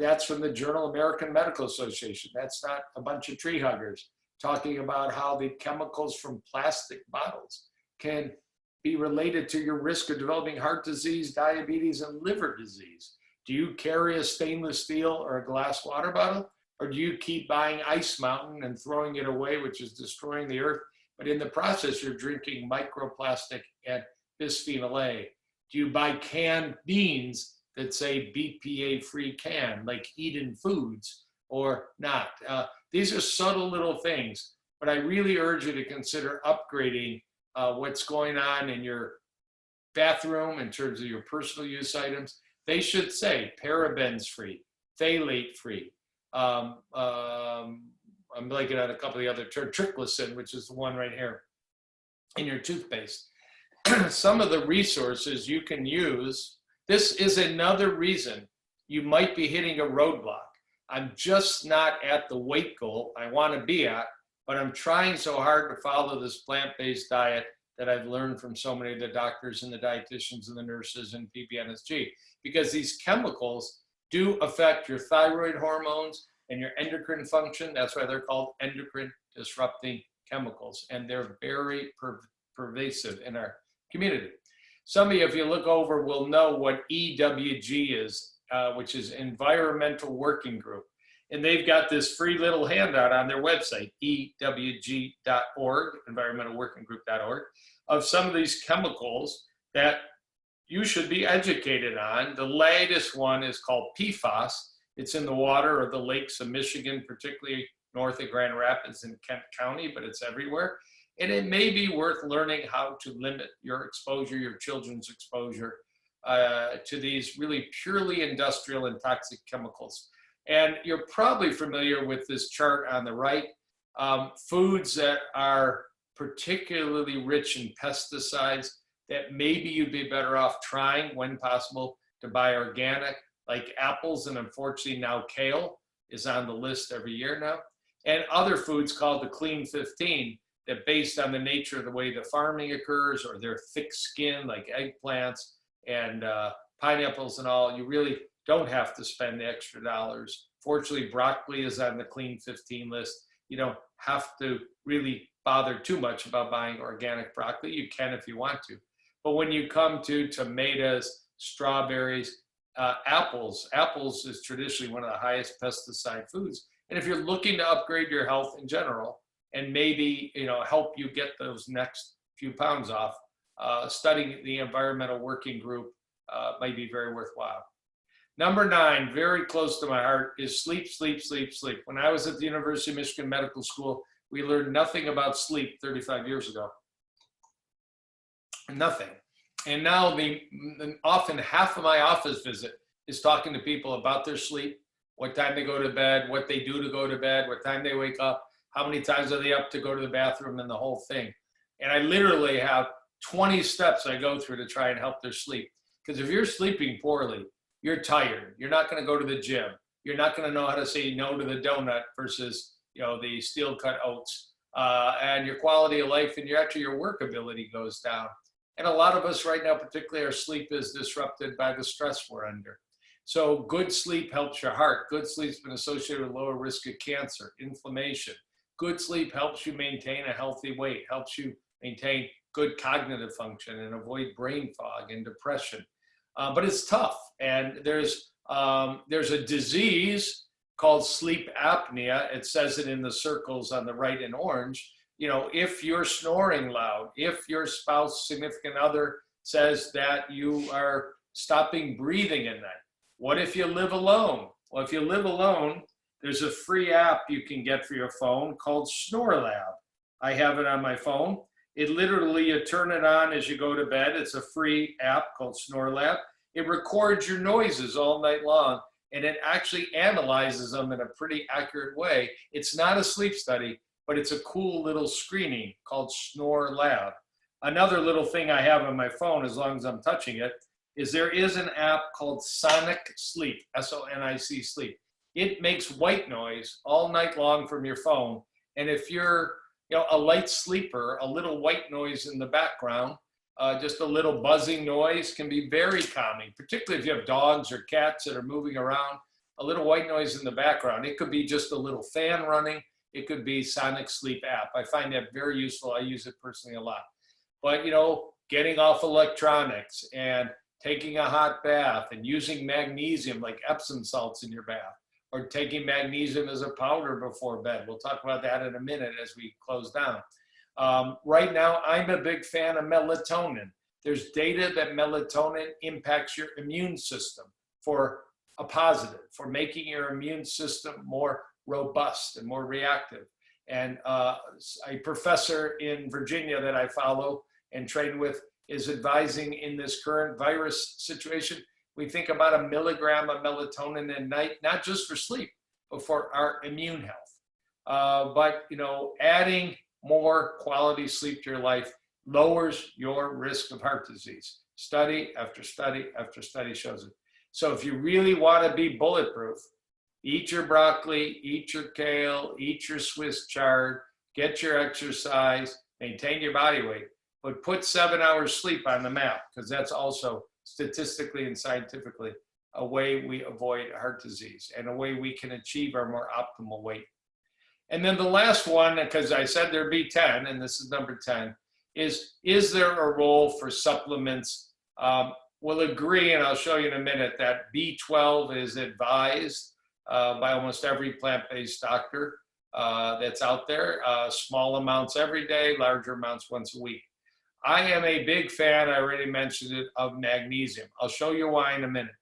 that's from the Journal American Medical Association. That's not a bunch of tree huggers talking about how the chemicals from plastic bottles can be related to your risk of developing heart disease, diabetes, and liver disease. Do you carry a stainless steel or a glass water bottle? Or do you keep buying Ice Mountain and throwing it away, which is destroying the earth? But in the process, you're drinking microplastic and bisphenol A. Do you buy canned beans that say BPA-free can, like Eden Foods, or not? These are subtle little things, but I really urge you to consider upgrading what's going on in your bathroom in terms of your personal use items. They should say parabens-free, phthalate-free. I'm blanking on a couple of the other terms, triclosan, which is the one right here in your toothpaste. Some of the resources you can use, this is another reason you might be hitting a roadblock. I'm just not at the weight goal I want to be at, but I'm trying so hard to follow this plant-based diet that I've learned from so many of the doctors and the dietitians and the nurses and PBNSG, because these chemicals do affect your thyroid hormones and your endocrine function. That's why they're called endocrine disrupting chemicals, and they're very pervasive in our community. Some of you, if you look over, will know what EWG is, which is Environmental Working Group. And they've got this free little handout on their website, ewg.org, environmentalworkinggroup.org, of some of these chemicals that you should be educated on. The latest one is called PFAS. It's in the water or the lakes of Michigan, particularly north of Grand Rapids in Kent County, but it's everywhere. And it may be worth learning how to limit your exposure, your children's exposure to these really purely industrial and toxic chemicals. And you're probably familiar with this chart on the right. Foods that are particularly rich in pesticides that maybe you'd be better off trying, when possible, to buy organic, like apples, and unfortunately now kale is on the list every year now. And other foods called the Clean 15 that, based on the nature of the way the farming occurs or their thick skin, like eggplants and pineapples and all, you really don't have to spend the extra dollars. Fortunately, broccoli is on the Clean 15 list. You don't have to really bother too much about buying organic broccoli. You can if you want to. But when you come to tomatoes, strawberries, apples is traditionally one of the highest pesticide foods. And if you're looking to upgrade your health in general and maybe help you get those next few pounds off, studying the Environmental Working Group might be very worthwhile. Number 9, very close to my heart, is sleep, sleep, sleep, sleep. When I was at the University of Michigan Medical School, we learned nothing about sleep 35 years ago. Nothing. And now often half of my office visit is talking to people about their sleep, what time they go to bed, what they do to go to bed, what time they wake up, how many times are they up to go to the bathroom, and the whole thing. And I literally have 20 steps I go through to try and help their sleep. Because if you're sleeping poorly, you're tired. You're not going to go to the gym. You're not going to know how to say no to the donut versus the steel cut oats. And your quality of life and your work ability goes down. And a lot of us right now, particularly our sleep is disrupted by the stress we're under. So good sleep helps your heart. Good sleep's been associated with lower risk of cancer, inflammation. Good sleep helps you maintain a healthy weight, helps you maintain good cognitive function and avoid brain fog and depression. But it's tough. And there's a disease called sleep apnea. It says it in the circles on the right in orange. You know, if you're snoring loud, if your spouse, significant other says that you are stopping breathing at night. What if you live alone? Well, if you live alone, there's a free app you can get for your phone called Snore Lab. I have it on my phone. It literally, you turn it on as you go to bed. It's a free app called Snore Lab. It records your noises all night long, and it actually analyzes them in a pretty accurate way. It's not a sleep study, but it's a cool little screening called Snore Lab. Another little thing I have on my phone, as long as I'm touching it, is there is an app called Sonic Sleep, S-O-N-I-C Sleep. It makes white noise all night long from your phone. And if you're a light sleeper, a little white noise in the background, just a little buzzing noise can be very calming, particularly if you have dogs or cats that are moving around. A little white noise in the background. It could be just a little fan running. It could be Sonic Sleep app. I find that very useful. I use it personally a lot. But, getting off electronics and taking a hot bath and using magnesium like Epsom salts in your bath, or taking magnesium as a powder before bed. We'll talk about that in a minute as we close down. Right now, I'm a big fan of melatonin. There's data that melatonin impacts your immune system for a positive, for making your immune system more robust and more reactive. And a professor in Virginia that I follow and train with is advising in this current virus situation, we think about 1 milligram of melatonin at night, not just for sleep, but for our immune health. But adding more quality sleep to your life lowers your risk of heart disease. Study after study after study shows it. So if you really want to be bulletproof, eat your broccoli, eat your kale, eat your Swiss chard, get your exercise, maintain your body weight, but put 7 hours sleep on the map, because that's also statistically and scientifically a way we avoid heart disease and a way we can achieve our more optimal weight. And then the last one, because I said there'd be 10, and this is number 10, is there a role for supplements? We'll agree, and I'll show you in a minute, that B12 is advised by almost every plant-based doctor that's out there. Small amounts every day, larger amounts once a week. I am a big fan, I already mentioned it, of magnesium. I'll show you why in a minute.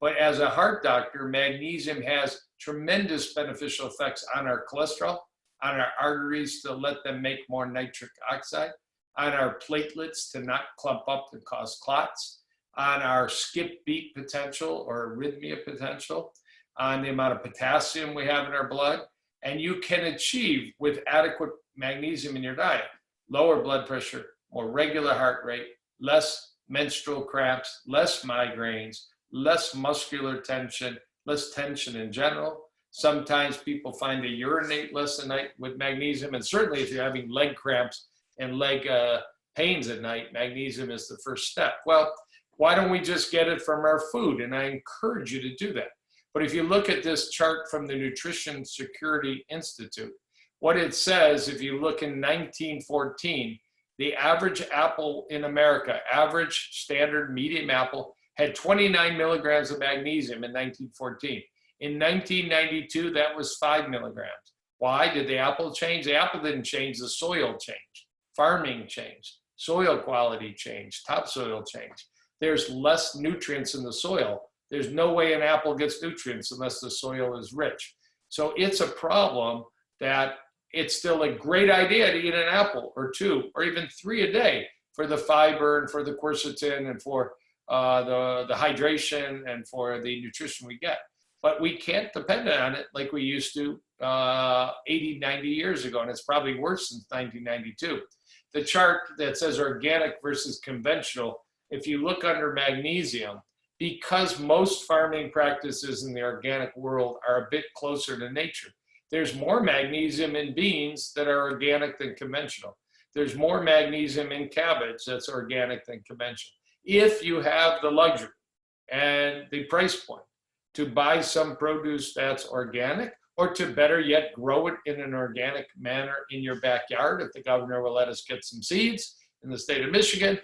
But as a heart doctor, magnesium has tremendous beneficial effects on our cholesterol, on our arteries to let them make more nitric oxide, on our platelets to not clump up and cause clots, on our skip beat potential or arrhythmia potential, on the amount of potassium we have in our blood. And you can achieve, with adequate magnesium in your diet, lower blood pressure, more regular heart rate, less menstrual cramps, less migraines, less muscular tension, less tension in general. Sometimes people find they urinate less at night with magnesium, and certainly if you're having leg cramps and leg pains at night, magnesium is the first step. Well, why don't we just get it from our food? And I encourage you to do that. But if you look at this chart from the Nutrition Security Institute, what it says, if you look in 1914, the average apple in America, average standard medium apple, had 29 milligrams of magnesium in 1914. In 1992, that was 5 milligrams. Why? Did the apple change? The apple didn't change, the soil changed. Farming changed. Soil quality changed. Topsoil changed. There's less nutrients in the soil. There's no way an apple gets nutrients unless the soil is rich. So it's a problem that it's still a great idea to eat an apple or 2 or even 3 a day for the fiber and for the quercetin and for the hydration and for the nutrition we get. But we can't depend on it like we used to 80, 90 years ago, and it's probably worse since 1992. The chart that says organic versus conventional, if you look under magnesium, because most farming practices in the organic world are a bit closer to nature, there's more magnesium in beans that are organic than conventional. there's more magnesium in cabbage that's organic than conventional. If you have the luxury and the price point to buy some produce that's organic, or to better yet, grow it in an organic manner in your backyard, if the governor will let us get some seeds in the state of Michigan,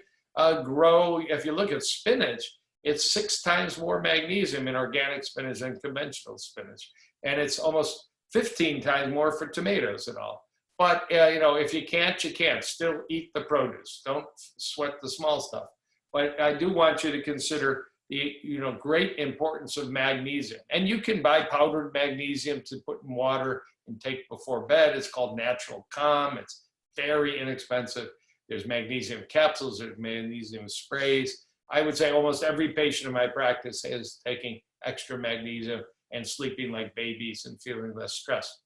grow, if you look at spinach, it's 6 times more magnesium in organic spinach than conventional spinach. And it's almost 15 times more for tomatoes and all. But, you know, if you can't, you can't. Still eat the produce. Don't sweat the small stuff. But I do want you to consider the, you know, great importance of magnesium. And you can buy powdered magnesium to put in water and take before bed. It's called natural calm. It's very inexpensive. There's magnesium capsules, there's magnesium sprays. I would say almost every patient in my practice is taking extra magnesium and sleeping like babies and feeling less stressed.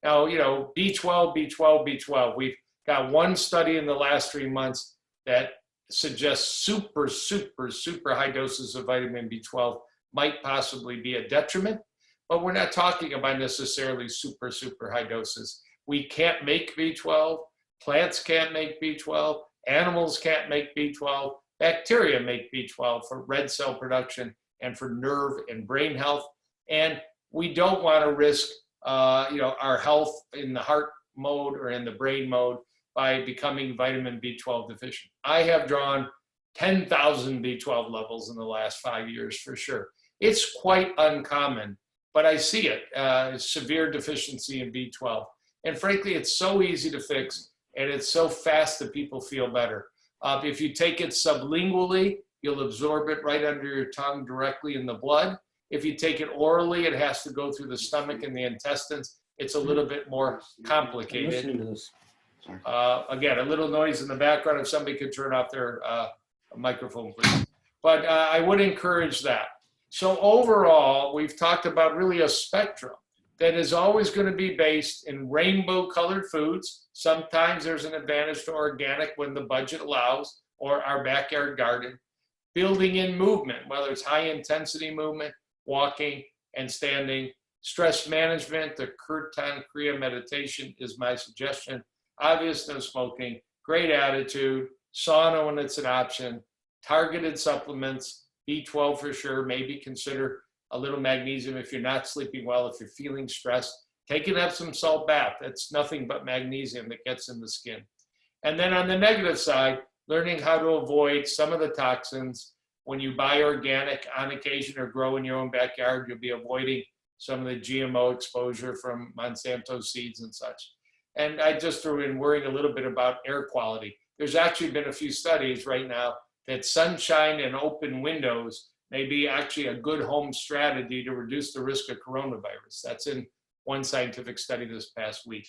Now, you know, B12, B12, B12. We've got one study in the last 3 months that suggests super high doses of vitamin B12 might possibly be a detriment, but we're not talking about necessarily super high doses. We can't make B12, plants can't make B12, animals can't make B12, bacteria make B12 for red cell production and for nerve and brain health. And we don't want to risk you know, our health in the heart mode or in the brain mode by becoming vitamin B12 deficient. I have drawn 10,000 B12 levels in the last 5 years for sure. It's quite uncommon, but I see it, severe deficiency in B12. And frankly, it's so easy to fix and it's so fast that people feel better. If you take it sublingually, you'll absorb it right under your tongue directly in the blood. If you take it orally, it has to go through the stomach and the intestines. It's a little bit more complicated. Listening to this. Again, a little noise in the background. If somebody could turn off their microphone, please. But I would encourage that. So overall, we've talked about really a spectrum that is always going to be based in rainbow-colored foods. Sometimes there's an advantage to organic when the budget allows, or our backyard garden. Building in movement, whether it's high-intensity movement, walking and standing. Stress management, the Kirtan Kriya meditation is my suggestion. Obvious no smoking, great attitude, sauna when it's an option, targeted supplements, B12 for sure, maybe consider a little magnesium if you're not sleeping well, if you're feeling stressed. Take an Epsom salt bath. That's nothing but magnesium that gets in the skin. And then on the negative side, learning how to avoid some of the toxins. When you buy organic on occasion or grow in your own backyard, you'll be avoiding some of the GMO exposure from Monsanto seeds and such. And I just threw in worrying a little bit about air quality. There's actually been a few studies right now that sunshine and open windows may be actually a good home strategy to reduce the risk of coronavirus. That's in one scientific study this past week.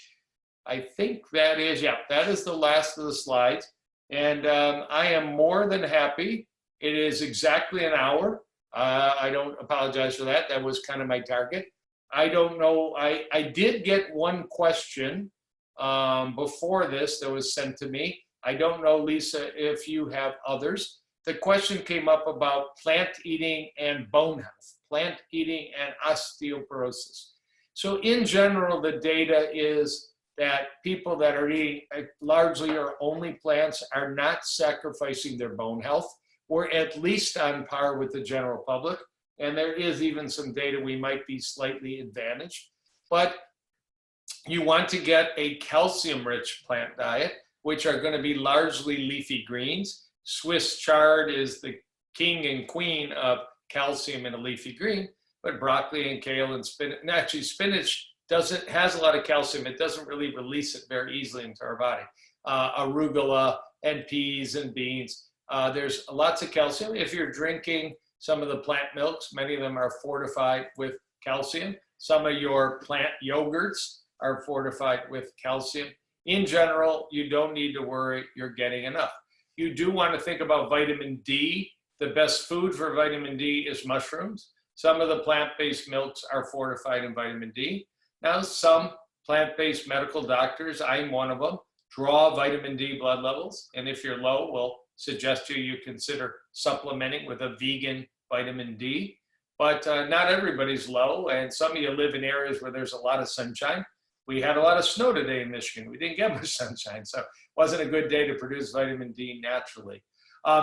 I think that is, yeah, that is the last of the slides. And I am more than happy. It is exactly an hour. I don't apologize for that. That was kind of my target. I don't know. I did get one question before this that was sent to me. I don't know, Lisa, if you have others. The question came up about plant eating and bone health, plant eating and osteoporosis. So in general, the data is that people that are eating largely or only plants are not sacrificing their bone health. We're at least on par with the general public. And there is even some data we might be slightly advantaged. But you want to get a calcium-rich plant diet, which are going to be largely leafy greens. Swiss chard is the king and queen of calcium in a leafy green, but broccoli and kale and spinach, and actually spinach has a lot of calcium. It doesn't really release it very easily into our body. Arugula and peas and beans. There's lots of calcium. If you're drinking some of the plant milks, many of them are fortified with calcium. Some of your plant yogurts are fortified with calcium. In general, you don't need to worry, you're getting enough. You do want to think about vitamin D. The best food for vitamin D is mushrooms. Some of the plant-based milks are fortified in vitamin D. Now, some plant-based medical doctors, I'm one of them, draw vitamin D blood levels. And if you're low, we'll suggest you consider supplementing with a vegan vitamin D. But not everybody's low. And some of you live in areas where there's a lot of sunshine. We had a lot of snow today in Michigan. We didn't get much sunshine, so it wasn't a good day to produce vitamin D naturally.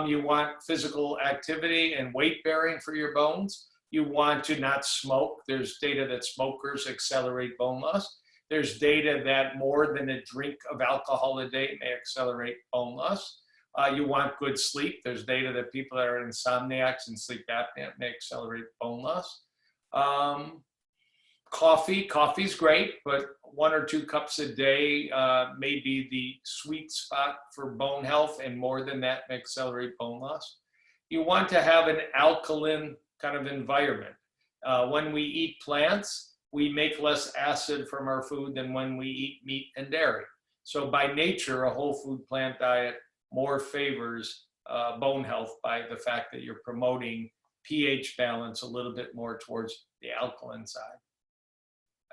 You want physical activity and weight bearing for your bones. You want to not smoke. There's data that smokers accelerate bone loss. There's data that more than a drink of alcohol a day may accelerate bone loss. You want good sleep. There's data that people that are insomniacs and sleep apnea may accelerate bone loss. Coffee's great, but 1 or 2 cups a day may be the sweet spot for bone health, and more than that may accelerate bone loss. You want to have an alkaline kind of environment. When we eat plants, we make less acid from our food than when we eat meat and dairy. So by nature, a whole food plant diet more favors bone health by the fact that you're promoting pH balance a little bit more towards the alkaline side.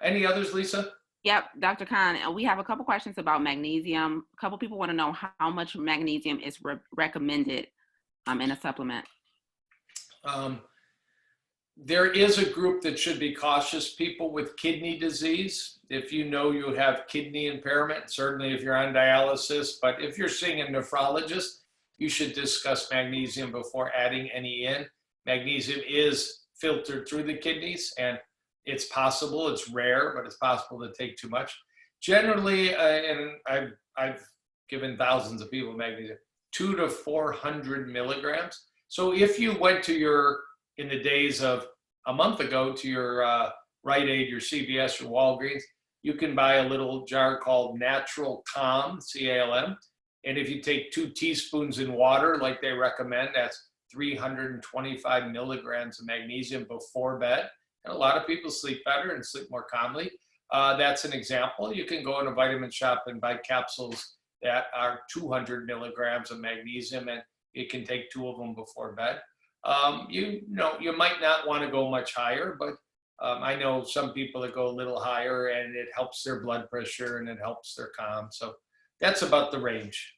Any others, Lisa? Yep, Dr. Kahn, we have a couple questions about magnesium. A couple people want to know how much magnesium is recommended in a supplement. There is a group that should be cautious, people with kidney disease. If you know you have kidney impairment, certainly if you're on dialysis, but if you're seeing a nephrologist, you should discuss magnesium before adding any in. Magnesium is filtered through the kidneys, and it's possible, it's rare, but it's possible to take too much. Generally, and I've given thousands of people magnesium, 200 to 400 milligrams. So if you went to your, in the days of a month ago, to your Rite Aid, your CVS, your Walgreens, you can buy a little jar called Natural Calm, C-A-L-M. And if you take 2 teaspoons in water, like they recommend, that's 325 milligrams of magnesium before bed. And a lot of people sleep better and sleep more calmly. That's an example. You can go in a vitamin shop and buy capsules that are 200 milligrams of magnesium, and you can take 2 of them before bed. You might not want to go much higher, but I know some people that go a little higher, and it helps their blood pressure and it helps their calm. So that's about the range.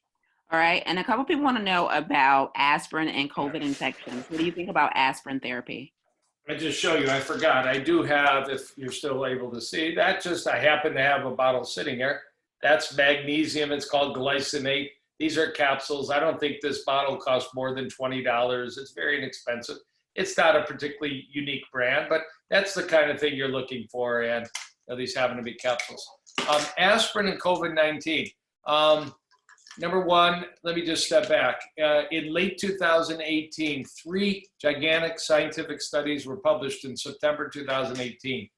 All right. And a couple people want to know about aspirin and COVID infections. What do you think about aspirin therapy? I just show you, I forgot. I do have, if you're still able to see, that just, I happen to have a bottle sitting there. That's magnesium. It's called glycinate. These are capsules. I don't think this bottle costs more than $20. It's very inexpensive. It's not a particularly unique brand, but that's the kind of thing you're looking for, and these happen to be capsules. Aspirin and COVID-19. Number one, let me just step back. In late 2018, 3 gigantic scientific studies were published in September 2018.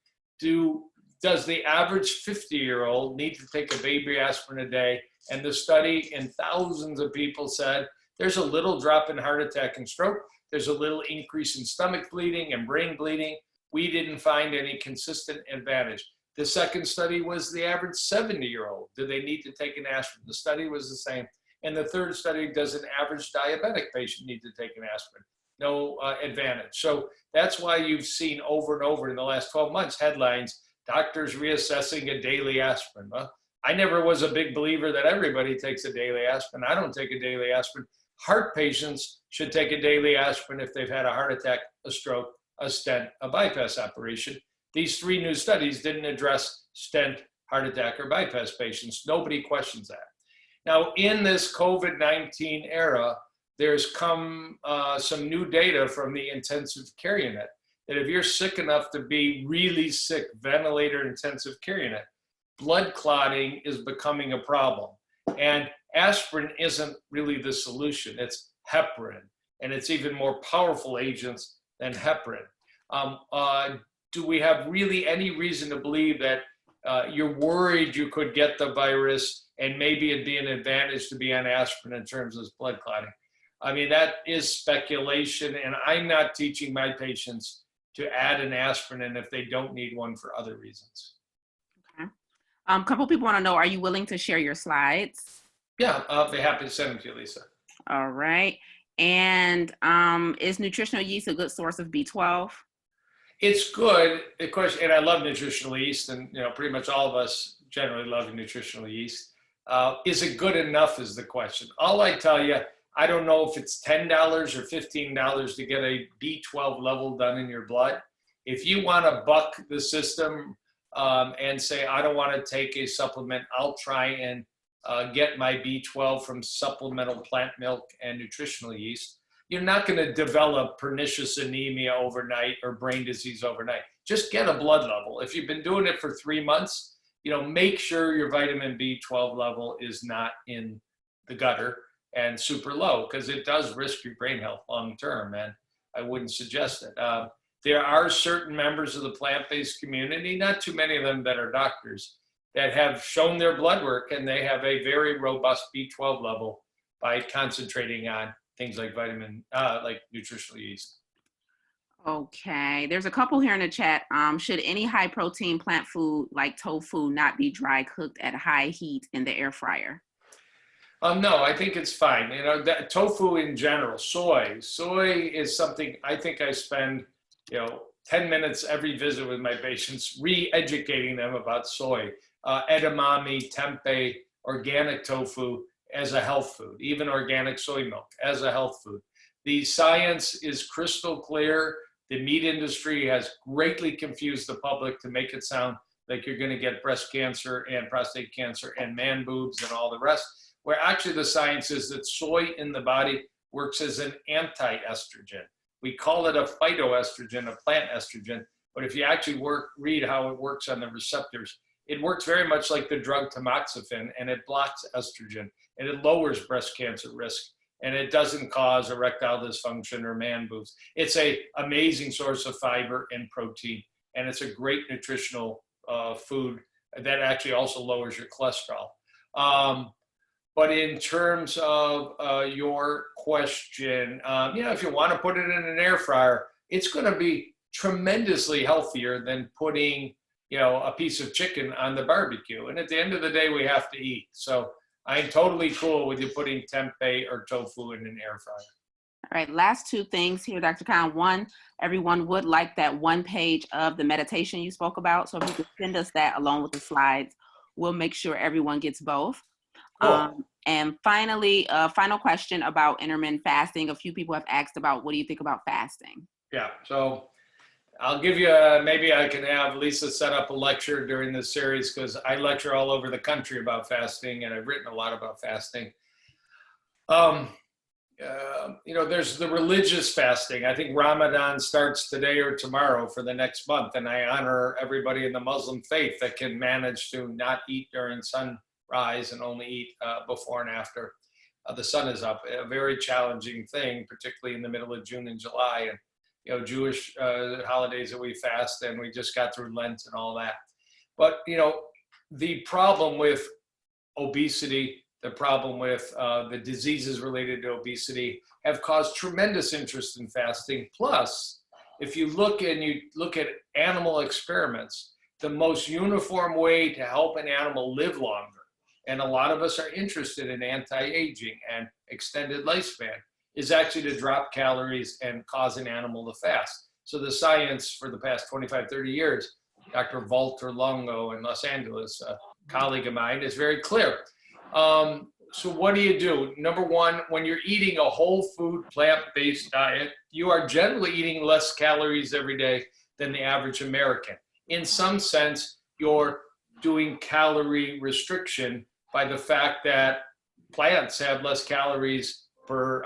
Does the average 50-year-old need to take a baby aspirin a day? And the study in thousands of people said there's a little drop in heart attack and stroke. There's a little increase in stomach bleeding and brain bleeding. We didn't find any consistent advantage. The second study was the average 70-year-old. Do they need to take an aspirin? The study was the same. And the third study, does an average diabetic patient need to take an aspirin? No advantage. So that's why you've seen over and over in the last 12 months headlines, doctors reassessing a daily aspirin. Well, I never was a big believer that everybody takes a daily aspirin. I don't take a daily aspirin. Heart patients should take a daily aspirin if they've had a heart attack, a stroke, a stent, a bypass operation. These 3 new studies didn't address stent, heart attack, or bypass patients. Nobody questions that. Now, in this COVID-19 era, there's come some new data from the intensive care unit that if you're sick enough to be really sick, ventilator intensive care unit, blood clotting is becoming a problem. And aspirin isn't really the solution. It's heparin, and it's even more powerful agents than heparin. Do we have really any reason to believe that you're worried you could get the virus and maybe it'd be an advantage to be on aspirin in terms of blood clotting? I mean, that is speculation, and I'm not teaching my patients to add an aspirin and if they don't need one for other reasons. Okay. A couple people want to know, are you willing to share your slides? Yeah, I'll be happy to send them to you, Lisa. All right. And is nutritional yeast a good source of B12? It's good, of course, and I love nutritional yeast, and pretty much all of us generally love nutritional yeast. Is it good enough is the question. All I tell you, I don't know if it's $10 or $15 to get a B12 level done in your blood. If you want to buck the system, and say, I don't want to take a supplement. I'll try and get my B12 from supplemental plant milk and nutritional yeast. You're not going to develop pernicious anemia overnight or brain disease overnight. Just get a blood level. If you've been doing it for 3 months, make sure your vitamin B12 level is not in the gutter and super low, because it does risk your brain health long term, and I wouldn't suggest it. There are certain members of the plant-based community, not too many of them that are doctors, that have shown their blood work and they have a very robust B12 level by concentrating on things like like nutritional yeast. Okay, there's a couple here in the chat. Should any high protein plant food like tofu not be dry cooked at high heat in the air fryer? No, I think it's fine. That tofu in general, soy is something I think I spend, 10 minutes every visit with my patients, re-educating them about soy, edamame, tempeh, organic tofu as a health food, even organic soy milk as a health food. The science is crystal clear. The meat industry has greatly confused the public to make it sound like you're going to get breast cancer and prostate cancer and man boobs and all the rest, where actually the science is that soy in the body works as an anti-estrogen. We call it a phytoestrogen, a plant estrogen, but if you actually read how it works on the receptors, it works very much like the drug tamoxifen, and it blocks estrogen, and it lowers breast cancer risk, and it doesn't cause erectile dysfunction or man boobs. It's an amazing source of fiber and protein, and it's a great nutritional food that actually also lowers your cholesterol. But in terms of your question, if you want to put it in an air fryer, it's going to be tremendously healthier than putting, a piece of chicken on the barbecue. And at the end of the day, we have to eat. So I'm totally cool with you putting tempeh or tofu in an air fryer. All right, last two things here, Dr. Kahn. One, everyone would like that one page of the meditation you spoke about. So if you could send us that along with the slides, we'll make sure everyone gets both. Cool. And finally, final question about intermittent fasting. A few people have asked about, what do you think about fasting? Yeah, so I'll give you, maybe I can have Lisa set up a lecture during this series, because I lecture all over the country about fasting, and I've written a lot about fasting. There's the religious fasting. I think Ramadan starts today or tomorrow for the next month, and I honor everybody in the Muslim faith that can manage to not eat during sunrise and only eat before and after the sun is up. A very challenging thing, particularly in the middle of June and July, and Jewish holidays that we fast, and we just got through Lent and all that. But the problem with obesity, the problem with the diseases related to obesity have caused tremendous interest in fasting. Plus, if you look at animal experiments, the most uniform way to help an animal live longer, and a lot of us are interested in anti-aging and extended lifespan, is actually to drop calories and cause an animal to fast. So the science for the past 25, 30 years, Dr. Walter Longo in Los Angeles, a colleague of mine, is very clear. So what do you do? Number one, when you're eating a whole food plant-based diet, you are generally eating less calories every day than the average American. In some sense, you're doing calorie restriction by the fact that plants have less calories per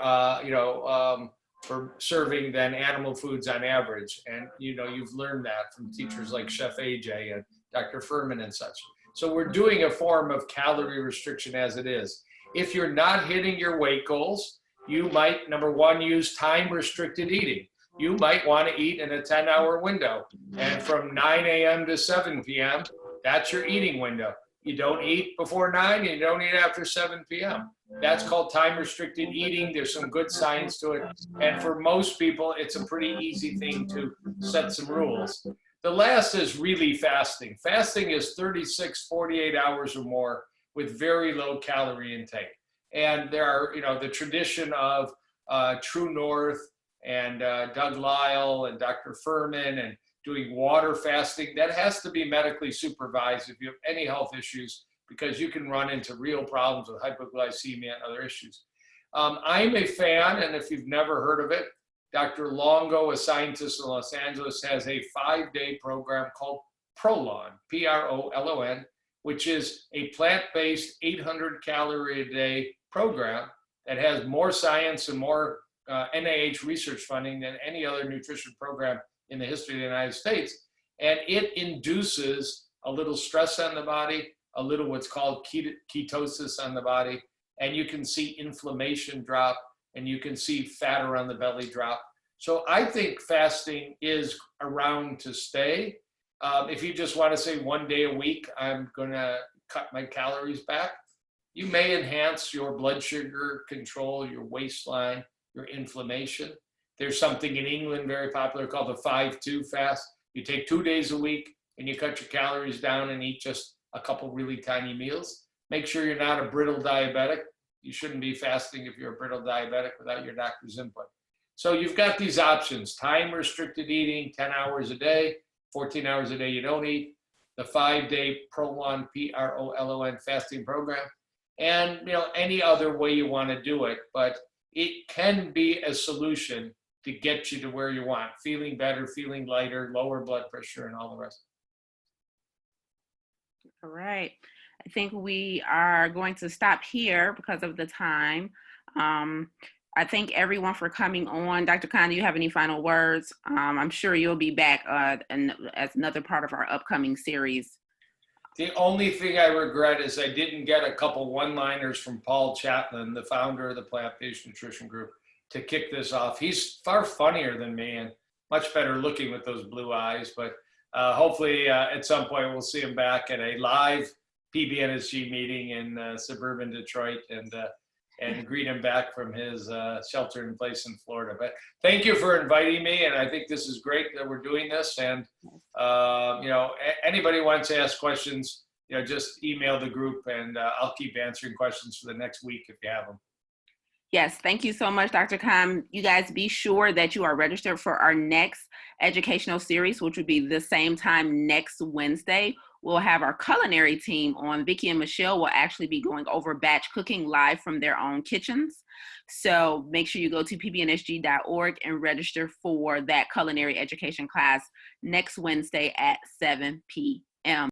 serving than animal foods on average. And you've learned that from teachers like Chef AJ and Dr. Furman and such. So we're doing a form of calorie restriction as it is. If you're not hitting your weight goals, you might, number one, use time restricted eating. You might want to eat in a 10-hour window, and from 9 a.m. to 7 p.m., that's your eating window. You don't eat before 9, you don't eat after 7 p.m. That's called time-restricted eating. There's some good science to it. And for most people, it's a pretty easy thing to set some rules. The last is really fasting. Fasting is 36, 48 hours or more with very low calorie intake. And there are, the tradition of True North and Doug Lyle and Dr. Furman and doing water fasting. That has to be medically supervised if you have any health issues, because you can run into real problems with hypoglycemia and other issues. I'm a fan, and if you've never heard of it, Dr. Longo, a scientist in Los Angeles, has a 5-day program called PROLON, P-R-O-L-O-N, which is a plant-based 800 calorie a day program that has more science and more NIH research funding than any other nutrition program in the history of the United States. And it induces a little stress on the body, a little what's called ketosis on the body, and you can see inflammation drop, and you can see fat around the belly drop. So I think fasting is around to stay. If you just want to say 1 day a week, I'm going to cut my calories back, you may enhance your blood sugar control, your waistline, your inflammation. There's something in England very popular called the 5-2 fast. You take 2 days a week and you cut your calories down and eat just a couple really tiny meals. Make sure you're not a brittle diabetic. You shouldn't be fasting if you're a brittle diabetic without your doctor's input. So you've got these options: time restricted eating, 10 hours a day, 14 hours a day you don't eat, the 5-day PROLON, P-R-O-L-O-N fasting program, and any other way you want to do it. But it can be a solution to get you to where you want, feeling better, feeling lighter, lower blood pressure, and all the rest. All right. I think we are going to stop here because of the time. I thank everyone for coming on. Dr. Kahn, do you have any final words? I'm sure you'll be back as another part of our upcoming series. The only thing I regret is I didn't get a couple one-liners from Paul Chaplin, the founder of the Plant-Based Nutrition Group, to kick this off. He's far funnier than me and much better looking with those blue eyes, but hopefully at some point we'll see him back at a live PBNSG meeting in suburban Detroit and greet him back from his shelter in place in Florida. But thank you for inviting me, and I think this is great that we're doing this. And anybody wants to ask questions, just email the group, and I'll keep answering questions for the next week if you have them. Yes, thank you so much, Dr. Kahn. You guys be sure that you are registered for our next educational series, which will be the same time next Wednesday. We'll have our culinary team on. Vicki and Michelle will actually be going over batch cooking live from their own kitchens. So make sure you go to pbnsg.org and register for that culinary education class next Wednesday at 7 p.m.